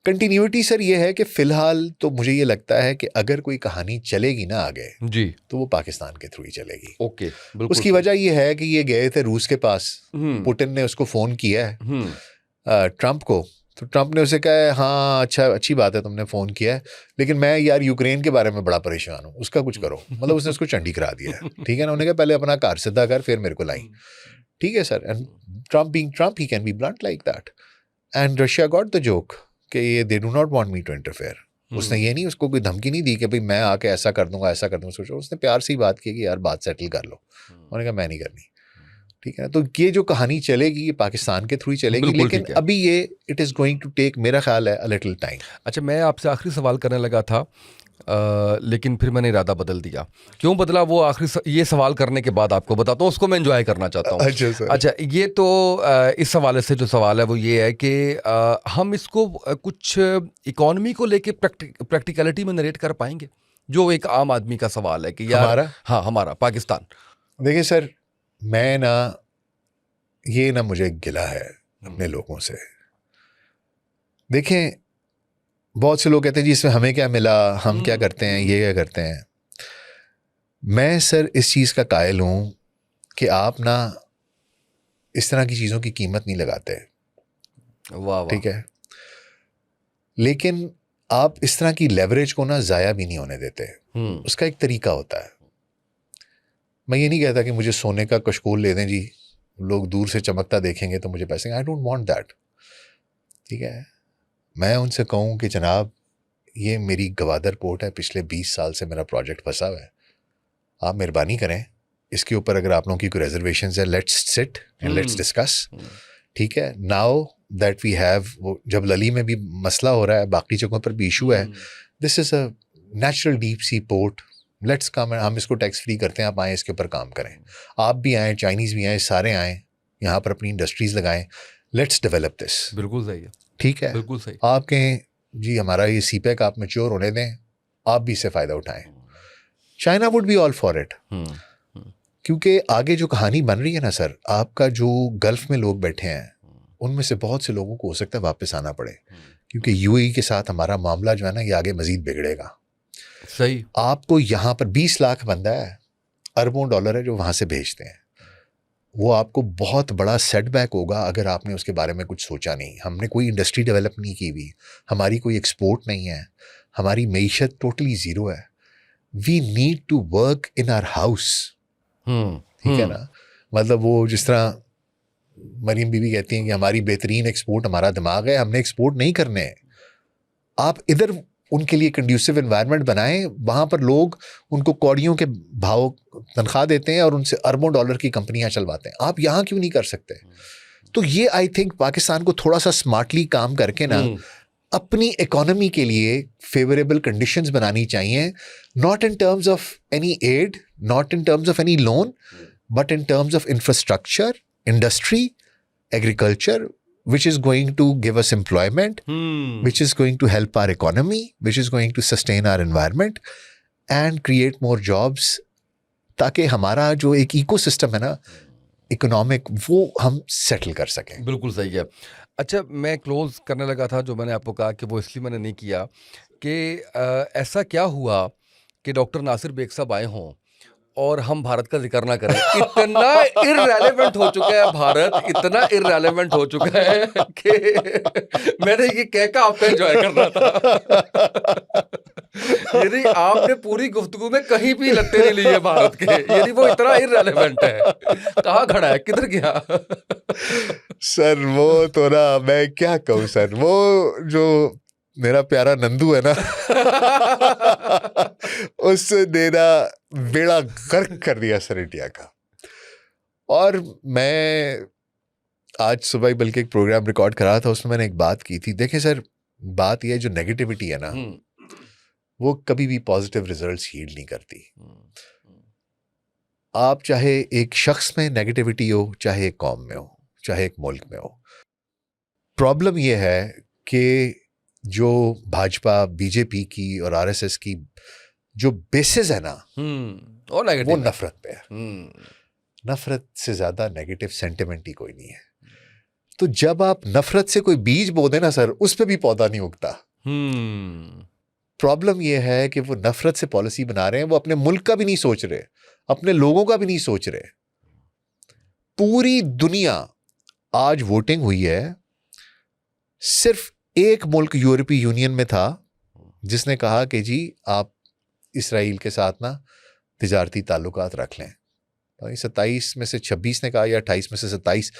कंटिन्यूटी सर ये है कि फिलहाल तो मुझे ये लगता है कि अगर कोई कहानी चलेगी ना आगे जी, तो वो पाकिस्तान के थ्रू ही चलेगी। ओके, बिल्कुल। उसकी वजह ये है कि ये गए थे रूस के पास, पुतिन ने उसको फोन किया है ट्रम्प को, तो ट्रम्प ने उसे कहा है हाँ अच्छा, अच्छी बात है तुमने फ़ोन किया है, लेकिन मैं यार यूक्रेन के बारे में बड़ा परेशान हूँ, उसका कुछ करो। मतलब उसने उसको चंडी करा दिया है, ठीक है ना। उन्होंने कहा पहले अपना कार सीधा कर, फिर मेरे को लाई, ठीक है sir. And Trump being Trump, he can be blunt like that. And Russia got the joke कि ये they do not want me to interfere. उसने ये नहीं, उसको कोई धमकी नहीं दी कि भाई मैं आके ऐसा कर दूंगा, ऐसा कर दूंगा। सोचो, उसने प्यार से ही बात की कि यार बात सेटल कर लो। उन्होंने कहा मैं नहीं करनी, ठीक है ना। तो ये जो कहानी चलेगी ये पाकिस्तान के थ्रू ही चलेगी, लेकिन अभी ये it is going to take, मेरा ख्याल है, अ लिटिल टाइम। अच्छा, मैं आपसे आखिरी सवाल करने लगा था, लेकिन फिर मैंने इरादा बदल दिया। क्यों बदला वो आखिरी ये सवाल करने के बाद आपको बताता हूँ, उसको मैं एंजॉय करना चाहता हूँ। अच्छा, ये तो इस हवाले से जो सवाल है वो ये है कि हम इसको कुछ इकोनॉमी को लेके प्रैक्टिकलिटी में नरेट कर पाएंगे, जो एक आम आदमी का सवाल है कि यार हमारा, हाँ हमारा पाकिस्तान। देखिए सर, मैं ना ये ना मुझे गिला है अपने लोगों से। देखें, बहुत से लोग कहते हैं जी इसमें हमें क्या मिला, हम क्या करते हैं, ये क्या करते हैं। मैं सर इस चीज़ का कायल हूँ कि आप ना इस तरह की चीज़ों की कीमत नहीं लगाते, वाह, ठीक है, लेकिन आप इस तरह की लेवरेज को ना ज़ाया भी नहीं होने देते। उसका एक तरीका होता है। मैं ये नहीं कहता कि मुझे सोने का कशकोल ले दें जी, लोग दूर से चमकता देखेंगे तो मुझे पैसे, आई डोंट वांट दैट, ठीक है। मैं उनसे कहूँ कि जनाब ये मेरी गवादर पोर्ट है, पिछले 20 साल से मेरा प्रोजेक्ट फंसा हुआ है, आप मेहरबानी करें इसके ऊपर अगर आप लोगों की कोई रिजर्वेशन है, let's sit and let's discuss, ठीक है। नाउ दैट वी हैव, वो जब लली में भी मसला हो रहा है, बाकी जगहों पर भी इशू है, this is a natural deep sea port, let's come, हम इसको टैक्स फ्री करते हैं, आप आएँ इसके ऊपर काम करें, आप भी आएँ, चाइनीज़ भी आएँ, सारे आएँ, यहाँ पर अपनी इंडस्ट्रीज़ लगाएं, लेट्स डेवलप दिस। बिल्कुल सही है, ठीक है, बिल्कुल सही। आप कहें जी हमारा ये सीपैक आप मैच्योर होने दें, आप भी इससे फ़ायदा उठाएं, China would be all for it. क्योंकि आगे जो कहानी बन रही है ना सर, आपका जो गल्फ़ में लोग बैठे हैं उनमें से बहुत से लोगों को हो सकता है वापस आना पड़े, क्योंकि यूएई के साथ हमारा मामला जो है ना ये आगे मज़ीद बिगड़ेगा। सही, आपको यहाँ पर 20 लाख बंदा है, अरबों डॉलर है जो वहाँ से भेजते हैं, वो आपको बहुत बड़ा सेटबैक होगा अगर आपने उसके बारे में कुछ सोचा नहीं। हमने कोई इंडस्ट्री डेवलप नहीं की हुई, हमारी कोई एक्सपोर्ट नहीं है, हमारी मईशत टोटली ज़ीरो है। We need to work in our house, ठीक है ना। मतलब वो जिस तरह मरीम बीवी कहती हैं कि हमारी बेहतरीन एक्सपोर्ट हमारा दिमाग है, हमने एक्सपोर्ट नहीं करने हैं। आप इधर उनके लिए कंड्यूसिव एनवायरनमेंट बनाएं, वहाँ पर लोग उनको कौड़ियों के भाव तनख्वाह देते हैं और उनसे अरबों डॉलर की कंपनियां चलवाते हैं। आप यहाँ क्यों नहीं कर सकते? तो ये आई थिंक पाकिस्तान को थोड़ा सा स्मार्टली काम करके ना अपनी इकोनॉमी के लिए फेवरेबल कंडीशंस बनानी चाहिए, not in terms of any ad, not in terms of any loan, but in terms of infrastructure, industry, agriculture, which is going to give us employment, which is going to help our economy, which is going to sustain our environment and create more jobs, ताकि हमारा जो एक ecosystem है ना economic वो हम settle कर सकें। बिल्कुल सही है। अच्छा, मैं क्लोज करने लगा था, जो मैंने आपको कहा कि वो इसलिए मैंने नहीं किया कि ऐसा क्या हुआ कि डॉक्टर नासिर बेग साहब आए हों और हम भारत का जिक्र ना करें। इतना इररेलेवेंट हो चुका है भारत, इतना इररेलेवेंट हो चुका है कि मैंने ये कह का आपका एंजॉय करना था। यदि आपने पूरी गुफ्तगू में कहीं भी लत्ते नहीं लिए भारत के, यदि वो इतना इररेलेवेंट है, कहाँ खड़ा है, किधर गया? सर वो तो ना, मैं क्या कहूँ सर, वो जो मेरा प्यारा नंदू है ना उसने ना बेड़ा गर्क कर दिया सर इंडिया का। और मैं आज सुबह ही बल्कि एक प्रोग्राम रिकॉर्ड करा था, उसमें मैंने एक बात की थी। देखें सर, बात यह है, जो नेगेटिविटी है ना वो कभी भी पॉजिटिव रिजल्ट्स यील्ड नहीं करती। आप चाहे एक शख्स में नेगेटिविटी हो, चाहे एक कौम में हो, चाहे एक मुल्क में हो, प्रॉब्लम यह है कि जो भाजपा, बीजेपी की और आरएसएस की जो बेसिस है ना वो नफरत पे है। नफरत से ज्यादा नेगेटिव सेंटिमेंट ही कोई नहीं है। तो जब आप नफरत से कोई बीज बो दे ना सर, उस पे भी पौधा नहीं उगता। प्रॉब्लम यह है कि वो नफरत से पॉलिसी बना रहे हैं, वो अपने मुल्क का भी नहीं सोच रहे, अपने लोगों का भी नहीं सोच रहे। पूरी दुनिया आज वोटिंग हुई है, सिर्फ एक मुल्क यूरोपीय यूनियन में था जिसने कहा कि जी आप इसराइल के साथ ना तिजारती ताल्लुकात रख लें। 27 में से 26 ने कहा, या 28 में से 27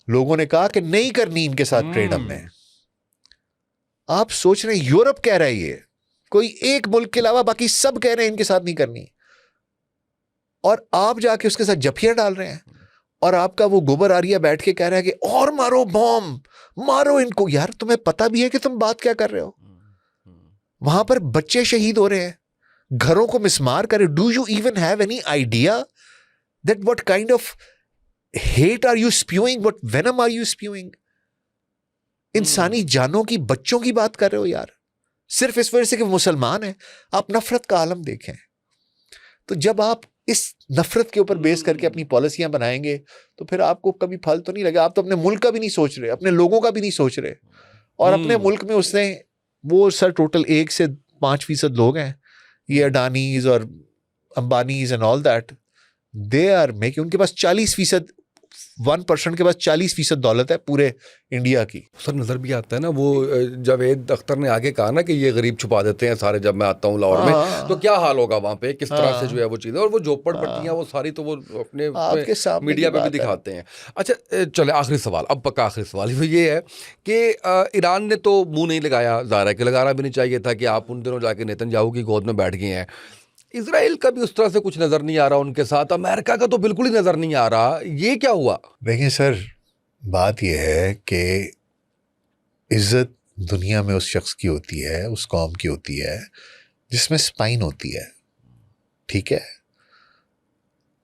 लोगों ने कहा कि नहीं करनी इनके साथ ट्रेड हमने। आप सोच रहे हैं, यूरोप कह रहा है, ये कोई एक मुल्क के अलावा बाकी सब कह रहे हैं इनके साथ नहीं करनी, और आप जाके उसके साथ जफियां डाल रहे हैं। और आपका वो गोबर आरिया बैठ के कह रहा है कि और मारो, बॉम्ब मारो इनको। यार तुम्हें पता भी है कि तुम बात क्या कर रहे हो? वहां पर बच्चे शहीद हो रहे हैं, घरों को मिसमार करे। Do you even have any idea that what kind of hate are you spewing, what venom are you spewing? इंसानी जानों की, बच्चों की बात कर रहे हो यार, सिर्फ इस वजह से कि वो मुसलमान है। आप नफरत का आलम देखें। तो जब आप इस नफरत के ऊपर बेस करके अपनी पॉलिसियां बनाएंगे तो फिर आपको कभी फल तो नहीं लगा। आप तो अपने मुल्क का भी नहीं सोच रहे, अपने लोगों का भी नहीं सोच रहे। और अपने मुल्क में उसने वो सर टोटल 1 से 5% लोग हैं, ये अडानीज और Ambanis and all that, they are making, उनके पास 40%, 1% के पास 40% दौलत है पूरे इंडिया की। सर नजर भी आता है ना, वो जावेद अख्तर ने आगे कहा ना कि ये गरीब छुपा देते हैं सारे, जब मैं आता हूँ लाहौर में तो क्या हाल होगा वहाँ पे, किस तरह से जो है वो चीज़ें, और वो झोपड़पट्टियाँ वो सारी तो वो अपने मीडिया पे भी दिखाते हैं। अच्छा चले, आखिरी सवाल, अब पक्का आखिरी सवाल वो ये है कि ईरान ने तो मुंह नहीं लगाया, ज़ाहिर है कि लगाना भी नहीं चाहिए था कि आप उन दिनों जाके नेतन्याहू की गोद में बैठ गए हैं। इजराइल का भी उस तरह से कुछ नजर नहीं आ रहा उनके साथ, अमेरिका का तो बिल्कुल ही नजर नहीं आ रहा, ये क्या हुआ? देखिए सर, बात यह है कि इज्जत दुनिया में उस शख्स की होती है, उस कौम की होती है जिसमें स्पाइन होती है। ठीक है,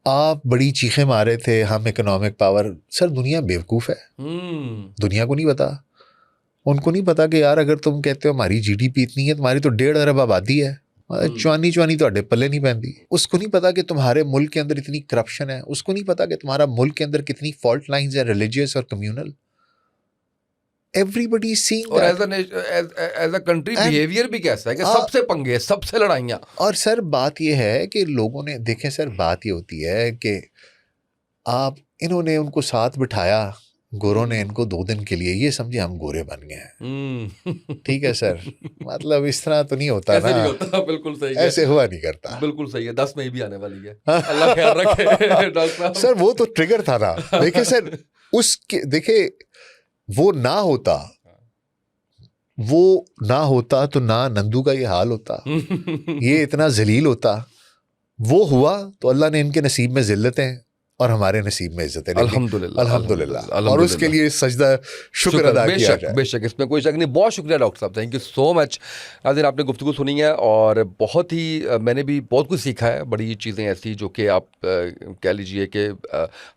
आप बड़ी चीखें मारे थे, हम इकोनॉमिक पावर। सर दुनिया बेवकूफ है, दुनिया को नहीं पता, उनको नहीं पता कि यार अगर तुम कहते हो हमारी जीडीपी इतनी है, तुम्हारी तो 1.5 अरब आबादी है, चवानी तो पल्ले नहीं पहनती। उसको नहीं पता कि तुम्हारे मुल्क के अंदर इतनी करप्शन है, उसको नहीं पता कि तुम्हारा मुल्क के अंदर कितनी फॉल्ट लाइंस है, रिलीजियस और कम्युनल। एवरीबडी इज सीइंग और एज अ कंट्री बिहेवियर भी कैसा है कि सबसे पंगे, सबसे लड़ाइयाँ। और सर बात ये है कि लोगों ने, देखें सर, बात ये होती है कि आप, इन्होंने उनको साथ बिठाया, गोरों ने इनको 2 दिन के लिए, ये समझे हम गोरे बन गए हैं। ठीक है सर, मतलब इस तरह तो नहीं होता ना, नहीं होता, बिल्कुल सही है, ऐसे हुआ नहीं करता। बिल्कुल सही है, 10 मई भी आने वाली है, अल्लाह ख्याल रखे डॉक्टर साहब। सर वो तो ट्रिगर था ना, देखिए सर, उसके देखिए वो ना होता तो ना नंदू का ये हाल होता, ये इतना जलील होता। वो हुआ तो अल्लाह ने इनके नसीब में जिल्लतें और हमारे नसीब में इज्जत है। अल्हम्दुलिल्लाह, और उसके लिए सजदा शुक्र अदा किया जाए। बेशक, इसमें कोई शक नहीं। बहुत शुक्रिया डॉक्टर साहब, थैंक यू सो मच। नाज़रीन, आपने गुफ्तगू सुनी है और बहुत ही मैंने भी बहुत कुछ सीखा है। बड़ी चीज़ें ऐसी जो कि आप कह लीजिए कि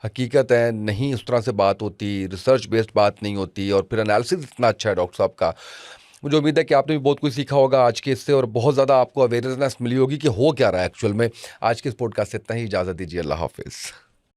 हकीकत है, नहीं उस तरह से बात होती, रिसर्च बेस्ड बात नहीं होती, और फिर एनालिसिस इतना अच्छा है डॉक्टर साहब का। मुझे उम्मीद है कि आपने भी बहुत कुछ सीखा होगा आज के इससे, और बहुत ज़्यादा आपको अवेयरनेस मिली होगी कि हो क्या रहा है एक्चुअल में। आज के इस पॉडकास्ट से इतना ही, इजाज़त दीजिए, अल्लाह हाफिज़।